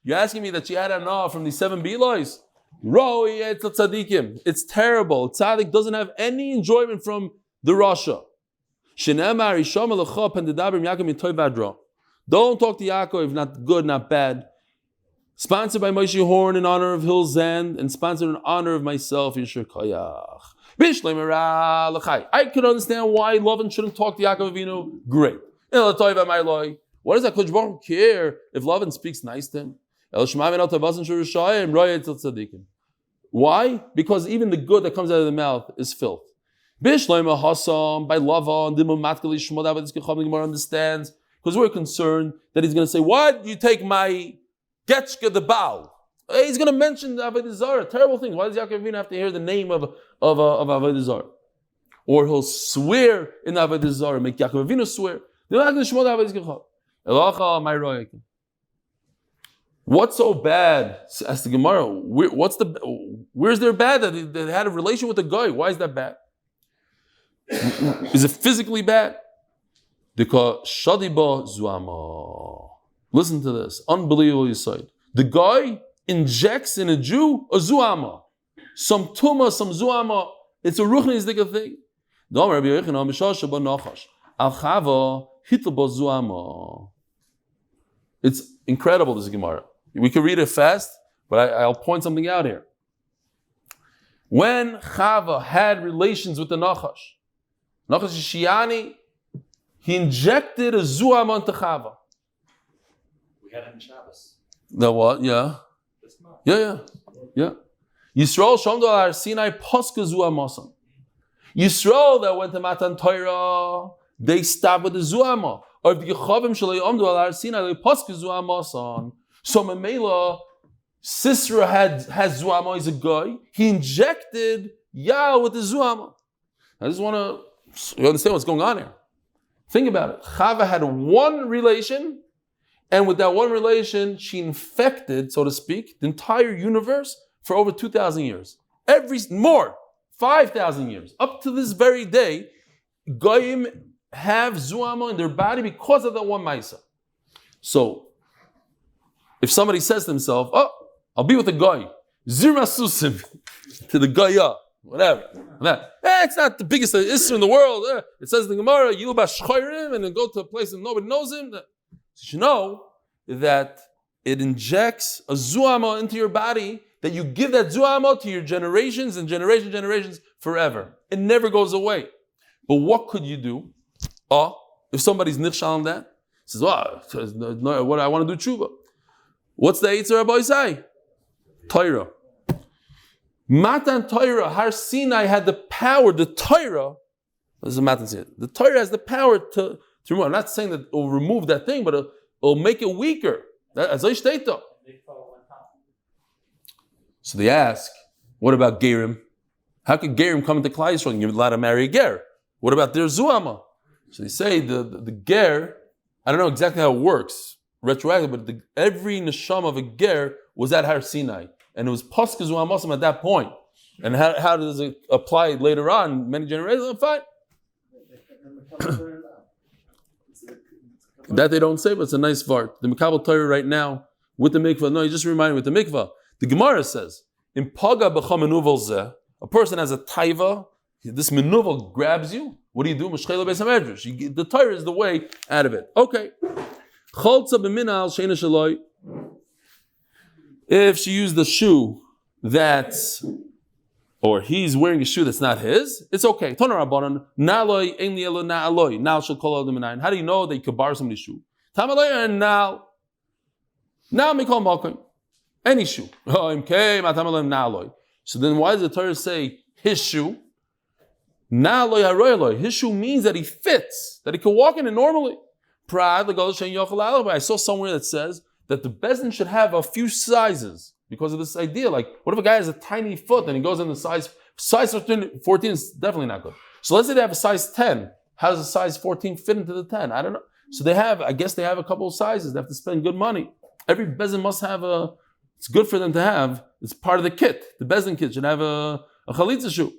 You're asking me that she had enough from these 7 Belois? It's terrible. Tzaddik doesn't have any enjoyment from the Rasha. Don't talk to Yaakov, not good, not bad. Sponsored by Moshe Horn in honor of Hillel Zand, and sponsored in honor of myself, Yishur Koyach. I could understand why Lavan shouldn't talk to Yaakov Avinu. Great. What does that Kodesh Baruch Hu care if Lavan speaks nice to him? Why? Because even the good that comes out of the mouth is filth. By Lavan, the Gemara understands, because we're concerned that he's going to say, why do you take my Getchka the Baal? He's going to mention Avodah Zarah, terrible thing. Why does Yaakov Avinu have to hear the name of Avodah Zarah? Or he'll swear in Avodah Zarah, make Yaakov Avinu swear. What's so bad? Ask the Gemara. Where's there bad that they had a relation with a guy? Why is that bad? Is it physically bad? Because Shadiba Zuama. Listen to this. Unbelievable Yisayid. The guy injects in a Jew a Zuama. Some Tuma, some Zuama. It's a Ruchnisdika thing. It's incredible, this Gemara. We can read it fast, but I'll point something out here. When Chava had relations with the Nachash Shiani, he injected a Zuama into Chava. We had it in Shabbos. The what? Yeah. Yeah. Yisrael Shamdo al Sinai Poska Zuamasan. Yisrael that went to Matan Torah, they stopped with the Zuama. Or if Yechavim Shalei Omdu al Sinai, they Poska Zuamasan. So Mamela, Sisera has Zuama, he's a guy. He injected Yah with the Zuama. I just want to, you understand what's going on here. Think about it. Chava had one relation, and with that one relation, she infected, so to speak, the entire universe for over 2,000 years. 5,000 years. Up to this very day, Goyim have Zuama in their body because of that one Maisa. So, if somebody says to himself, oh, I'll be with a guy, Zirma Susim, to the Gaya, whatever. It's not the biggest issue in the world. It says in the Gemara, Yilba Shchayrim, and then go to a place and nobody knows him. So you know that it injects a Zuama into your body, that you give that Zuama to your generations and generations forever. It never goes away. But what could you do? If somebody's nichshal on that, says, what I want to do tshuva. What's the Eitzer Rabbi say? Torah. Matan Torah, Har Sinai had the power, the Torah, this is Matan Sinai, the Torah has the power to remove. I'm not saying that it will remove that thing, but it'll make it weaker. That's So they ask, what about Gerim? How could Gerim come into Klal Yisrael and you're allowed to marry a Ger? What about their Zuama? So they say the Ger, I don't know exactly how it works, retroactive, but every neshama of a Ger was at Har Sinai. And it was Paska Zuamosim at that point. And how does it apply later on, many generations? Fine. That they don't say, but it's a nice vart. The Mekabel Torah right now, with the mikvah, no, you just remind me with the mikvah. The Gemara says, in Paga b'cha menuvel zeh, a person has a taiva, this menuvel grabs you, what do you do? Meshchela beis hamedrash. The Torah is the way out of it. Okay. Cholza b'minal sheina shaloi. If she used the shoe that's, or he's wearing a shoe that's not his, it's okay. Toner Rabbanan, na'aloi, ein li elo na'aloi, na'al shel kol adam minayin. How do you know that you could borrow somebody's shoe? Tamaloi and na'al. Na'al mikol malkoin. Any shoe. So then why does the Torah say his shoe? His shoe means that he fits, that he can walk in it normally. I saw somewhere that says that the bezin should have a few sizes because of this idea. Like, what if a guy has a tiny foot and he goes in the size 14 is definitely not good. So let's say they have a size 10. How does a size 14 fit into the 10? I don't know. So I guess they have a couple of sizes. They have to spend good money. Every bezin must have it's good for them to have. It's part of the kit. The bezin kit should have a chalitza shoe.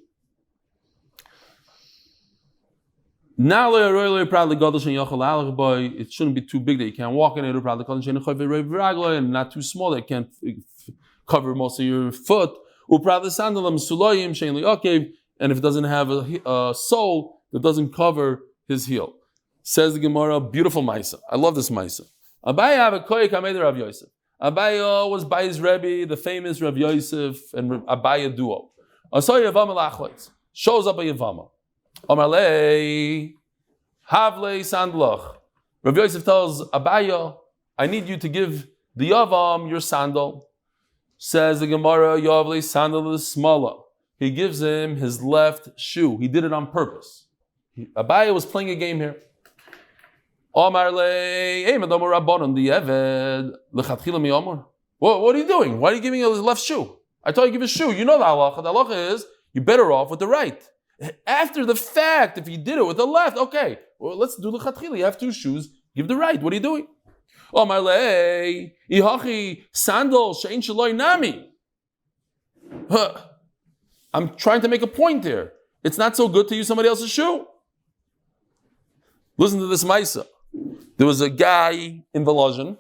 It shouldn't be too big that you can't walk in it, and not too small that you can't cover most of your foot. And if it doesn't have a sole that doesn't cover his heel. Says the Gemara, beautiful Maisa. I love this Maisa. Abaye have a koyek hamed Rav Yosef. Abaye was by his Rebbe, the famous Rav Yosef and Abaye duo. Asay Yevama lachleitz. Shows up a Yevama. Amarlei havlei sandlach. Rav Yosef tells Abaye, I need you to give the Yavam your sandal. Says the Gemara, Yavlei sandal is smaller. He gives him his left shoe. He did it on purpose. Abaye was playing a game here. What are you doing? Why are you giving him his left shoe? I told you to give his shoe. You know the halacha. The halacha is you're better off with the right. After the fact, if you did it with the left, okay. Well, let's do the chatchila. You have two shoes. Give the right. What are you doing? Sandal shein shaloi nami. I'm trying to make a point here. It's not so good to use somebody else's shoe. Listen to this Maisa. There was a guy in Volozhin.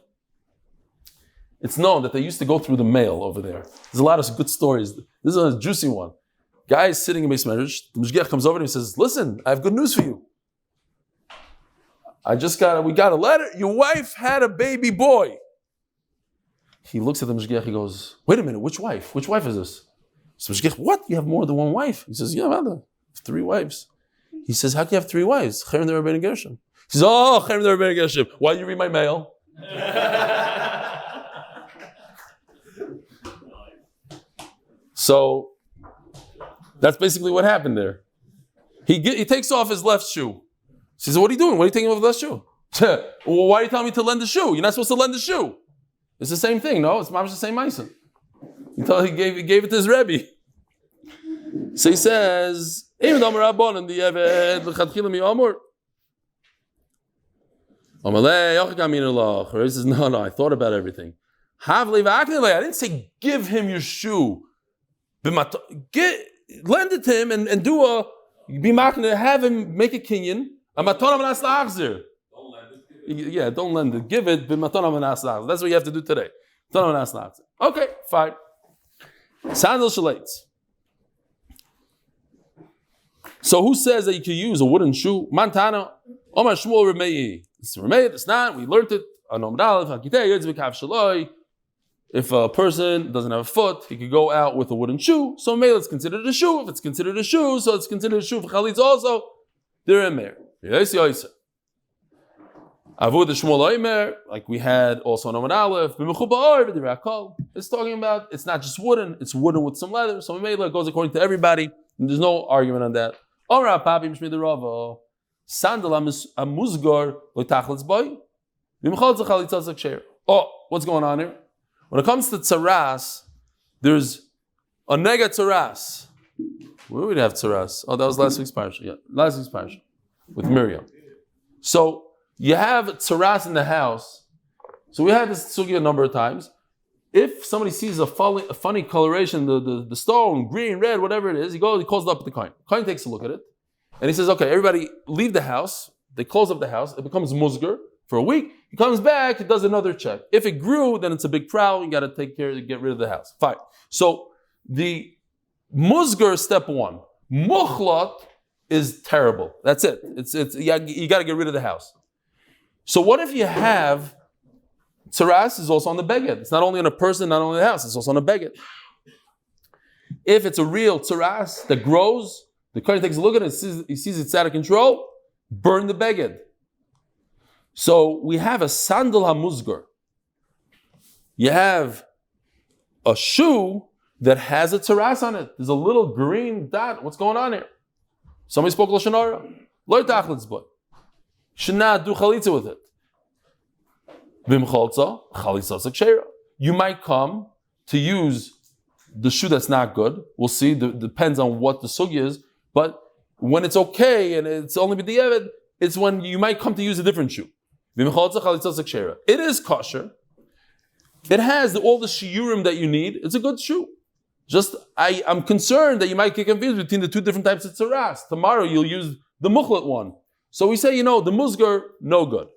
It's known that they used to go through the mail over there. There's a lot of good stories. This is a juicy one. Guy is sitting in base marriage. The Mishgiach comes over and he says, listen, I have good news for you. We got a letter. Your wife had a baby boy. He looks at the Mishgiach, he goes, wait a minute, which wife? Which wife is this? So Mishgiach, what? You have more than one wife? He says, yeah, I have 3 wives. He says, how can you have 3 wives? Cherem der Rabbeinu Gershom. He says, oh, Cherem der Rabbeinu Gershom. Why do you read my mail? So, that's basically what happened there. He takes off his left shoe. He says, what are you doing? Why are you taking off the left shoe? Well, why are you telling me to lend the shoe? You're not supposed to lend the shoe. It's the same thing, no? It's the same Maisa. He gave it to his Rebbe. So he says, he says, no, I thought about everything. I didn't say give him your shoe. Lend it to him and do have him make a kinyan. Don't lend it. Yeah, don't lend it. Give it. That's what you have to do today. Okay, fine. Sandal shalates. So who says that you can use a wooden shoe? Mantana. Omar Shmuel Remei. It's Remei, it's not. We learned it. Amud Aleph. If a person doesn't have a foot, he could go out with a wooden shoe. So Remei, it's considered a shoe. If it's considered a shoe, so it's considered a shoe for Chalitz also. They're in there. Avud Shmuel Oimer, like we had also on Amud Aleph. It's talking about it's not just wooden, it's wooden with some leather. So Remei goes according to everybody. And there's no argument on that. Ora papi mishmid rava. Sandal amuzgar loitachlitz boy. Oh, what's going on here? When it comes to tzaras, there's A nega tzaras. Where would we have tzaras? Oh, that was last week's parasha. Yeah, last week's parasha with Miriam. So you have tzaras in the house. So we had this sugya a number of times. If somebody sees a funny coloration, the stone, green, red, whatever it is, he calls it up to the kohen. Kohen takes a look at it, and he says, okay, everybody leave the house. They close up the house. It becomes musgar for a week. He comes back, he does another check. If it grew, then it's a big problem. You got to take care to get rid of the house. Fine. So the musgar is step one. Muchlat is terrible. That's it. You got to get rid of the house. So what if you have tzaras is also on the beged? It's not only on a person, not only the house. It's also on a beged. If it's a real tzaras that grows, the kohen takes a look at it. He sees it's out of control. Burn the beged. So we have a sandal hamuzgar. You have a shoe that has a tzaras on it. There's a little green dot. What's going on here? Somebody spoke lashon hara. Lo tachlitz boy. Should not do chalitza with it. V'mcholza chalitza sekshera. You might come to use the shoe that's not good. We'll see. Depends on what the sugya is. But when it's okay and it's only b'diavad, it's when you might come to use a different shoe. It is kosher. It has all the shiurim that you need. It's a good shoe. Just I'm concerned that you might get confused between the two different types of tzaras. Tomorrow you'll use the muchlat one. So we say, the musgar, no good.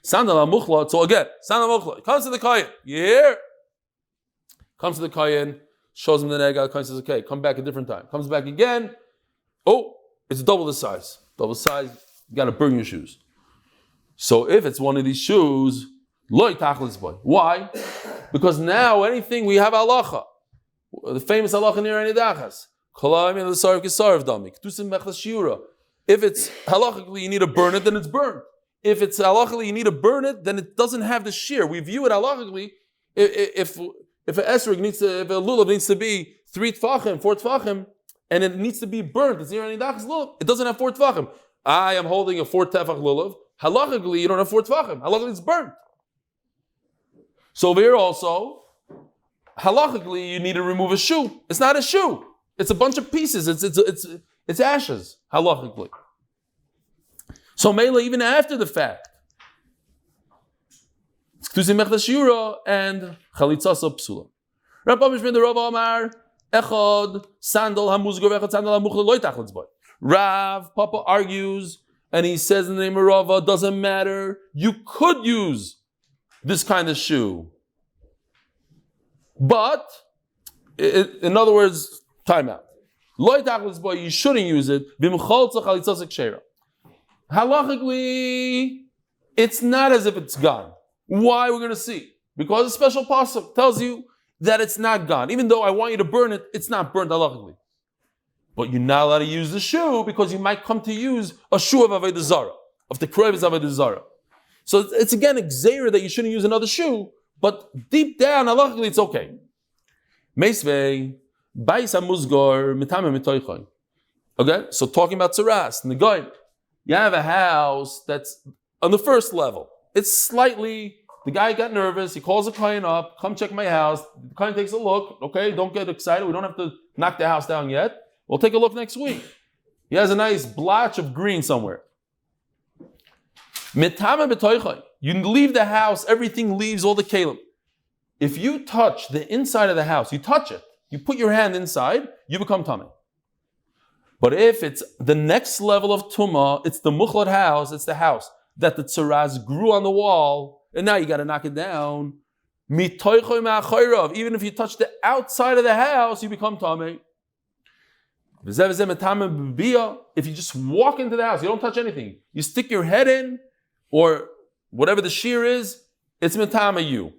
Sandal muchlat. So again, sandal muchlat comes to the kohen. Yeah. Comes to the kohen, shows him the nega. Kohen says, okay, come back a different time. Comes back again. Oh, it's double the size. Double size. You got to burn your shoes. So if it's one of these shoes, loy tachlis boy. Why? Because now anything we have halacha, the famous halacha near any dachas. If it's halachically you need to burn it, then it's burned. If it's halachically you need to burn it, then it doesn't have the shear. We view it halachically. If a esrog needs to, if a lulav needs to be 3 tfachim, 4 tfachim, and it needs to be burnt, it's near any dachas lulav. It doesn't have 4 tfachim. I am holding a 4 tefach lulav. Halachically, you don't have 4 tefachim. Halachically, it's burnt. So over here also, halachically, you need to remove a shoe. It's not a shoe. It's a bunch of pieces. It's ashes. Halachically. So Mela, even after the fact, it's ktuzim mechdas shura and chalitzasa psula. Rav Moshe the Rav Amar echad sandal hamuzgar echad sandal hamuchla loy tachlitz boy. Rav Papa argues. And he says in the name of Rava, doesn't matter. You could use this kind of shoe. But, in other words, time out. Lo tachlis boy, you shouldn't use it. Halachically, it's not as if it's gone. Why? We're going to see. Because a special pasuk tells you that it's not gone. Even though I want you to burn it, it's not burnt halachically. But you're not allowed to use the shoe because you might come to use a shoe of Avodah Zarah, of the Krevis of Avodah Zarah. So it's again a gzeira that you shouldn't use another shoe, but deep down, halachically, it's okay. Meisvei, Bais HaMuzgar, Mitame Mitoichai. Okay, so talking about tzaras, Negoim. You have a house that's on the first level. It's slightly, the guy got nervous, he calls the kohen up, come check my house. The kohen takes a look, okay, don't get excited, we don't have to knock the house down yet. We'll take a look next week. He has a nice blotch of green somewhere. You leave the house, everything leaves, all the kalim. If you touch the inside of the house, you touch it, you put your hand inside, you become tummy. But if it's the next level of tumah, it's the muchlat house, it's the house that the tzaraz grew on the wall, and now you got to knock it down. Even if you touch the outside of the house, you become tummy. If you just walk into the house, you don't touch anything. You stick your head in, or whatever the shear is, it's metama you.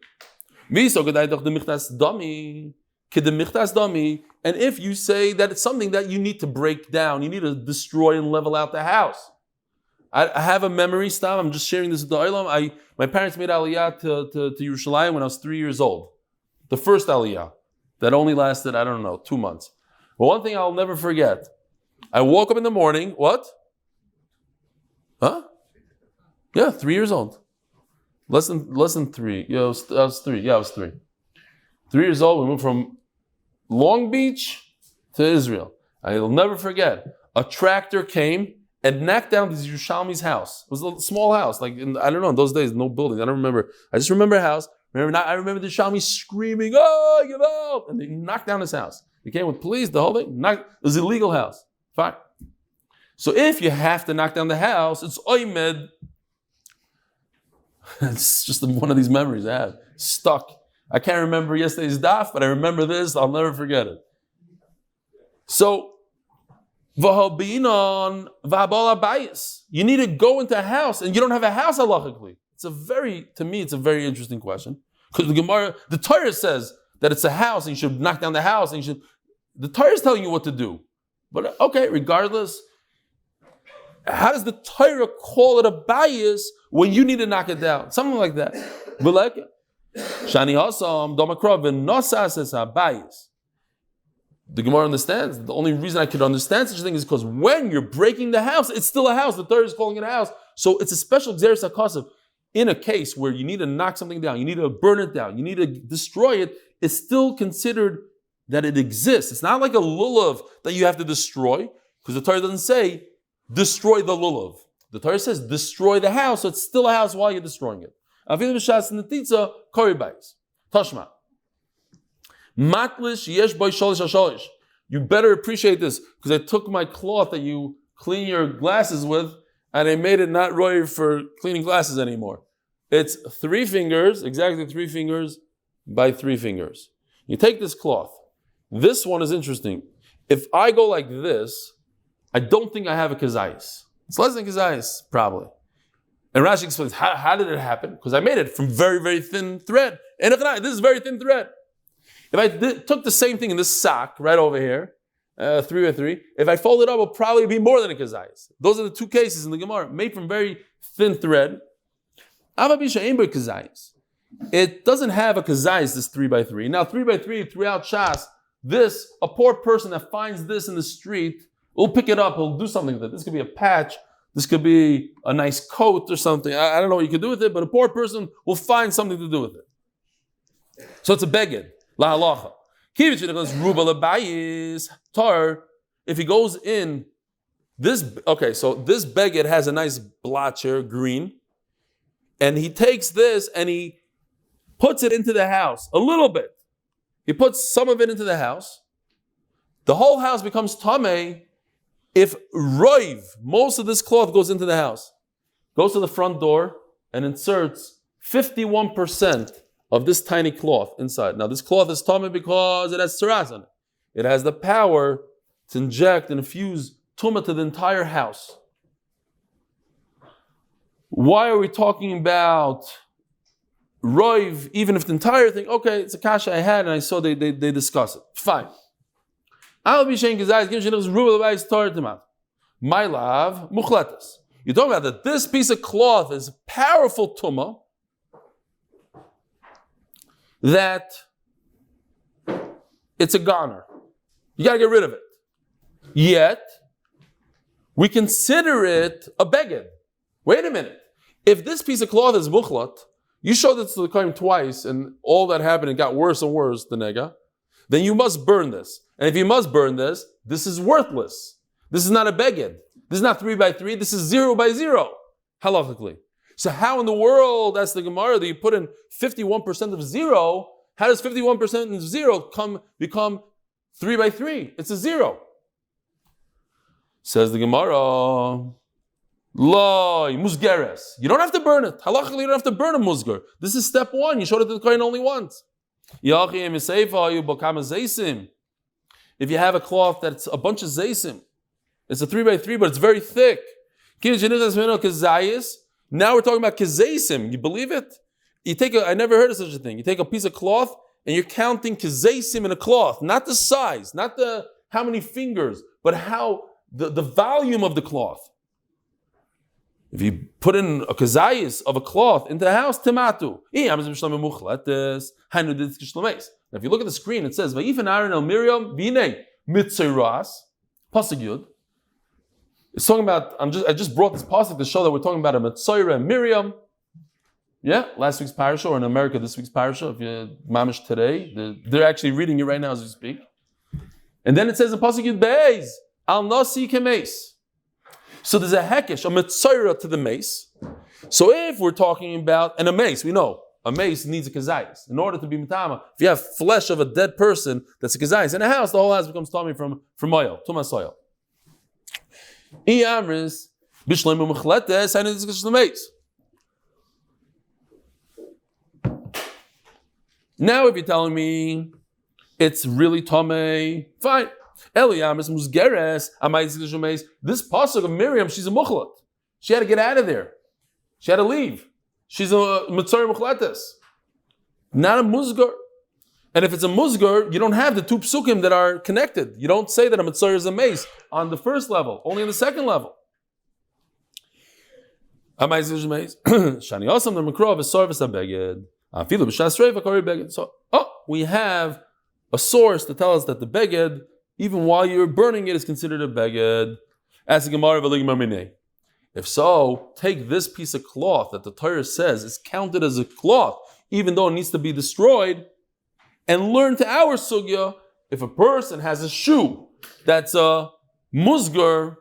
And if you say that it's something that you need to break down, you need to destroy and level out the house. I have a memory, Stam, I'm just sharing this with the Olam. My parents made aliyah to Yerushalayim when I was 3 years old. The first aliyah, that only lasted, 2 months. But one thing I'll never forget, I woke up in the morning, what? Huh? Yeah, 3 years old. Less than 3. Yeah, I was 3. Yeah, I was 3. 3 years old, we moved from Long Beach to Israel. I'll never forget. A tractor came and knocked down this Yerushalmi's house. It was a small house, like I don't know. In those days, no buildings. I don't remember. I just remember a house. I remember the Yerushalmi screaming, "Oh, give up!" And they knocked down his house. They came with police. The whole thing. It was an illegal house. Fine. So if you have to knock down the house, it's oimed. It's just one of these memories I have. Stuck. I can't remember yesterday's daf, but I remember this. I'll never forget it. So, v'hobinon v'habal abayis. You need to go into a house, and you don't have a house halachically. To me, it's a very interesting question. Because the Torah says that it's a house, and you should knock down the house, and the Torah is telling you what to do. But okay, regardless, how does the Torah call it a bias when you need to knock it down? Something like that. But like, Shani Hasam, Domakrov, and Nosas is a bias. The Gemara understands. The only reason I could understand such a thing is because when you're breaking the house, it's still a house. The Torah is calling it a house. So it's a special Xeris HaKasav. In a case where you need to knock something down, you need to burn it down, you need to destroy it, it's still considered that it exists. It's not like a lulav that you have to destroy, because the Torah doesn't say, destroy the lulav. The Torah says, destroy the house, so it's still a house while you're destroying it. Tashma. Matlish yesh boy sholish hasholish. You better appreciate this, because I took my cloth that you clean your glasses with, and I made it not roy for cleaning glasses anymore. It's 3 fingers, exactly 3 fingers by 3 fingers. You take this cloth. This one is interesting. If I go like this, I don't think I have a kazayis. It's less than kazayis, probably. And Rashi explains, how did it happen? Because I made it from very, very thin thread. And this is very thin thread. If I took the same thing in this sock right over here, 3 by 3, if I fold it up, it'll probably be more than a kazayis. Those are the 2 cases in the Gemara, made from very thin thread. It doesn't have a kazayis, this 3 by 3. Now 3 by 3 throughout Shas, a poor person that finds this in the street will pick it up, he'll do something with it. This could be a patch, this could be a nice coat or something. I don't know what you can do with it, but a poor person will find something to do with it. So it's a beged, la halacha. If he goes in, so this beged has a nice blotch here, green, and he takes this and he puts it into the house, a little bit. He puts some of it into the house. The whole house becomes tameh if roiv, most of this cloth goes into the house, goes to the front door and inserts 51% of this tiny cloth inside. Now this cloth is tameh because it has tzaras on it. It has the power to inject and infuse tumah to the entire house. Why are we talking about roiv, even if the entire thing, okay, it's a kasha I had and I saw they discuss it. Fine. My love, you're talking about that this piece of cloth is powerful tumah, that it's a goner. You got to get rid of it. Yet, we consider it a beged. Wait a minute. If this piece of cloth is mukhlat, you showed it to the Kohen twice, and all that happened, it got worse and worse, the nega, then you must burn this. And if you must burn this, this is worthless. This is not a beged. This is not 3 by 3, this is 0 by 0, halachically. So how in the world, that's the Gemara, that you put in 51% of 0, how does 51% of 0 become 3 by 3? It's a 0. Says the Gemara, Loi, musgeres. You don't have to burn it. Halachically, you don't have to burn a musger. This is step 1. You showed it to the Kohen only once. If you have a cloth that's a bunch of zaysim, it's a 3 by 3, but it's very thick. Now we're talking about kazaysim. You believe it? I never heard of such a thing. You take a piece of cloth and you're counting kazaysim in a cloth, not the size, not the how many fingers, but how the volume of the cloth. If you put in a kazayis of a cloth into the house, timatu. Now, if you look at the screen, it says, "Vayifan Aaron el Miriam v'inei mitzayras." Pasuk Yud. It's talking about. I just brought this pasuk to show that we're talking about a mitzayra and Miriam. Yeah, last week's parasha, or in America this week's parasha. If you're mamish today, they're actually reading it right now as we speak. And then it says in Pasuk Yud Beis, Al Nasi Kemeis. So there's a hekesh, a metzora to the mace. So if we're talking about, and a mace, we know, a mace needs a kazayis. In order to be mitama, if you have flesh of a dead person, that's a kazayis. In a house, the whole house becomes tummy from oil, tumas oil. Iyamris, bishleimu mechletes, I need to the mace. Now if you're telling me it's really tamei, fine. Eliyamis musgeres, amayis. This pasuk of Miriam, she's a muchlat. She had to get out of there. She had to leave. She's a mitzvah muchletes, not a musgar. And if it's a musgar, you don't have the two psukim that are connected. You don't say that a mitzvah is a mace on the first level, only on the second level. So, we have a source to tell us that the beged, even while you're burning it, is considered a beged. If so, take this piece of cloth that the Torah says is counted as a cloth, even though it needs to be destroyed, and learn to our sugya. If a person has a shoe that's a musgar,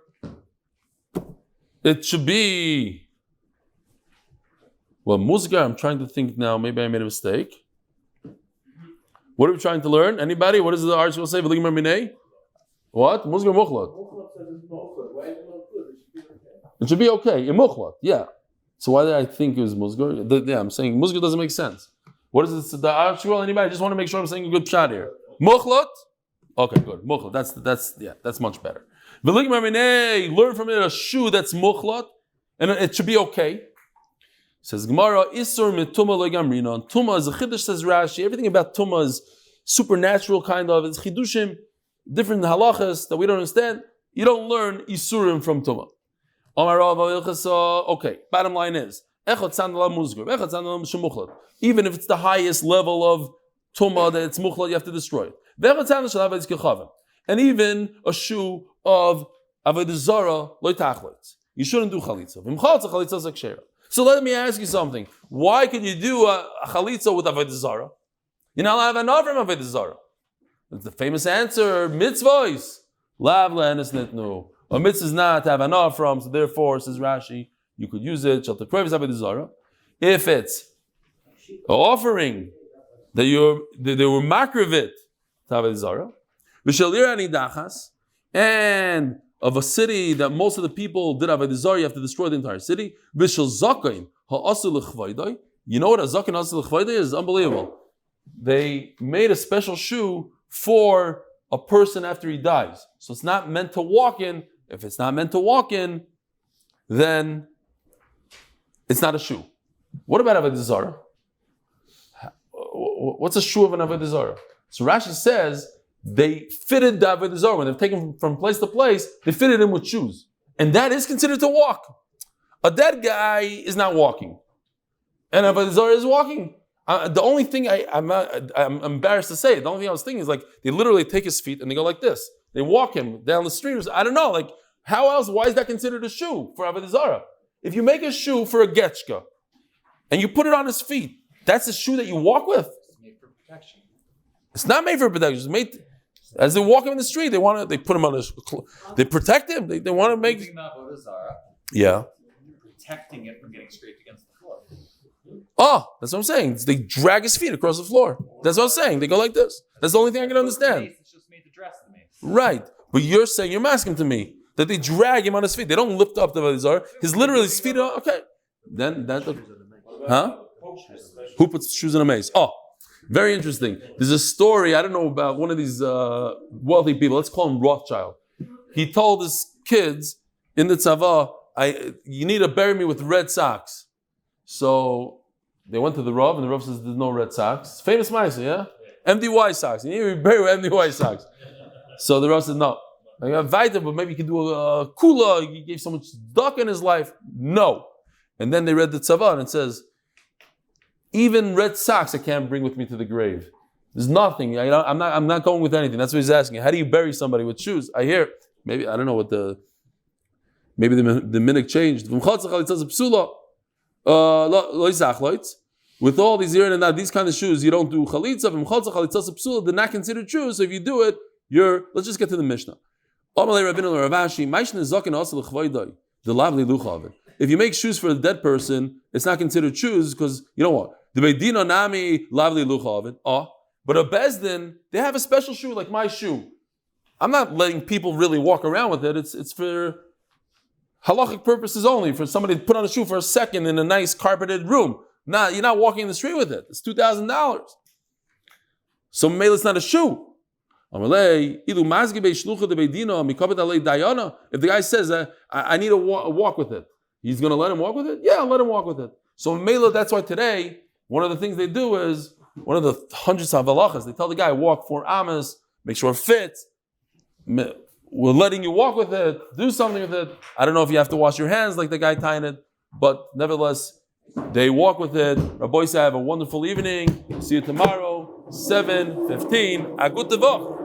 it should be, well, musgar, I'm trying to think now, maybe I made a mistake. What are we trying to learn? Anybody? What does the Arichus say? What? Musgar muchlat. It should be okay. Muchlat, yeah. So why did I think it was musgar? I'm saying musgar doesn't make sense. What is it? The Arichus? Anybody? I just want to make sure I'm saying a good shot here. Muchlat. Okay, good. Muchlat. That's much better. Learn from it a shoe that's muchlat, and it should be okay. Says Gemara, Isur mituma legamrina. Tuma is a chiddush, says Rashi. Everything about tuma is supernatural kind of. It's chidushim, different halachas that we don't understand. You don't learn isurim from tuma. Okay, bottom line is, even if it's the highest level of tuma that it's muchlat, you have to destroy it. And even a shoe of avodah zara loy tachlit, you shouldn't do chalitza. So let me ask you something. Why could you do a chalitza with avodah zara? You're not allowed to have an from avodah zara. It's the famous answer, mitzvahs. Lav le'enes nitnu. A mitzvah is not to have an from, so therefore, says Rashi, you could use it, shal tekrev avodah zara. If it's an offering that they were makrivit to avodah zara, v'shel ira nidachas, and of a city that most of the people did avodah zara, you have to destroy the entire city. V'shel zakain ha'asul l'chvaydai. You know what a zakin ha'asul l'chvaydai is? Unbelievable. They made a special shoe for a person after he dies. So it's not meant to walk in. If it's not meant to walk in, then it's not a shoe. What about avodah zara? What's a shoe of an avodah zara? So Rashi says they fitted the avodah zara when they're taken from place to place. They fitted him with shoes, and that is considered to walk. A dead guy is not walking, and avodah zara is walking. The only thing I'm embarrassed to say, the only thing I was thinking is like they literally take his feet and they go like this. They walk him down the street. I don't know, like how else? Why is that considered a shoe for avodah zara? If you make a shoe for a getchka and you put it on his feet, that's a shoe that you walk with. It's made for protection. It's not made for protection. It's made as they walk him in the street. They put him on his. They protect him. They want to make. Avodah zara, yeah. Protecting it from getting scraped against the floor. Oh, that's what I'm saying. They drag his feet across the floor. That's what I'm saying. They go like this. That's the only thing I can understand. It's just made to dress the mace. Right. But you're saying, you're masking to me that they drag him on his feet. They don't lift up the avodah zara. His feet are, okay. Then that, huh? Who puts shoes in a mace? Oh, very interesting. There's a story, I don't know, about one of these wealthy people. Let's call him Rothschild. He told his kids in the tzava, you need to bury me with red socks. So they went to the Rav, and the Rav says, there's no red socks. Famous Ma'aseh, yeah? MDY socks. You need to be buried with MDY socks. So the Rav said, no. I got Vaita, but maybe you can do a kula. He gave so much duck in his life. No. And then they read the tzava, and it says, even red socks I can't bring with me to the grave. There's nothing. I'm not going with anything. That's what he's asking. How do you bury somebody with shoes? I hear, maybe, I don't know what maybe the minig changed. With all these and these kind of shoes, you don't do chalitza. They're not considered shoes. So if you do it, Let's just get to the Mishnah. If you make shoes for a dead person, it's not considered shoes because you know what? The Beidina Nami Lavli Lucha. But a Bezdin, they have a special shoe like my shoe. I'm not letting people really walk around with it. It's for halachic purposes only, for somebody to put on a shoe for a second in a nice carpeted room. You're not walking in the street with it. It's $2,000. So maybe it's not a shoe. If the guy says, I need to walk with it, he's going to let him walk with it? Yeah, let him walk with it. So Mela, that's why today, one of the things they do is, one of the hundreds of halachas, they tell the guy, walk 4 amas, make sure it fits. We're letting you walk with it, do something with it. I don't know if you have to wash your hands like the guy tying it, but nevertheless, they walk with it. Rabbi say, have a wonderful evening. See you tomorrow, 7:15. Agut Voch.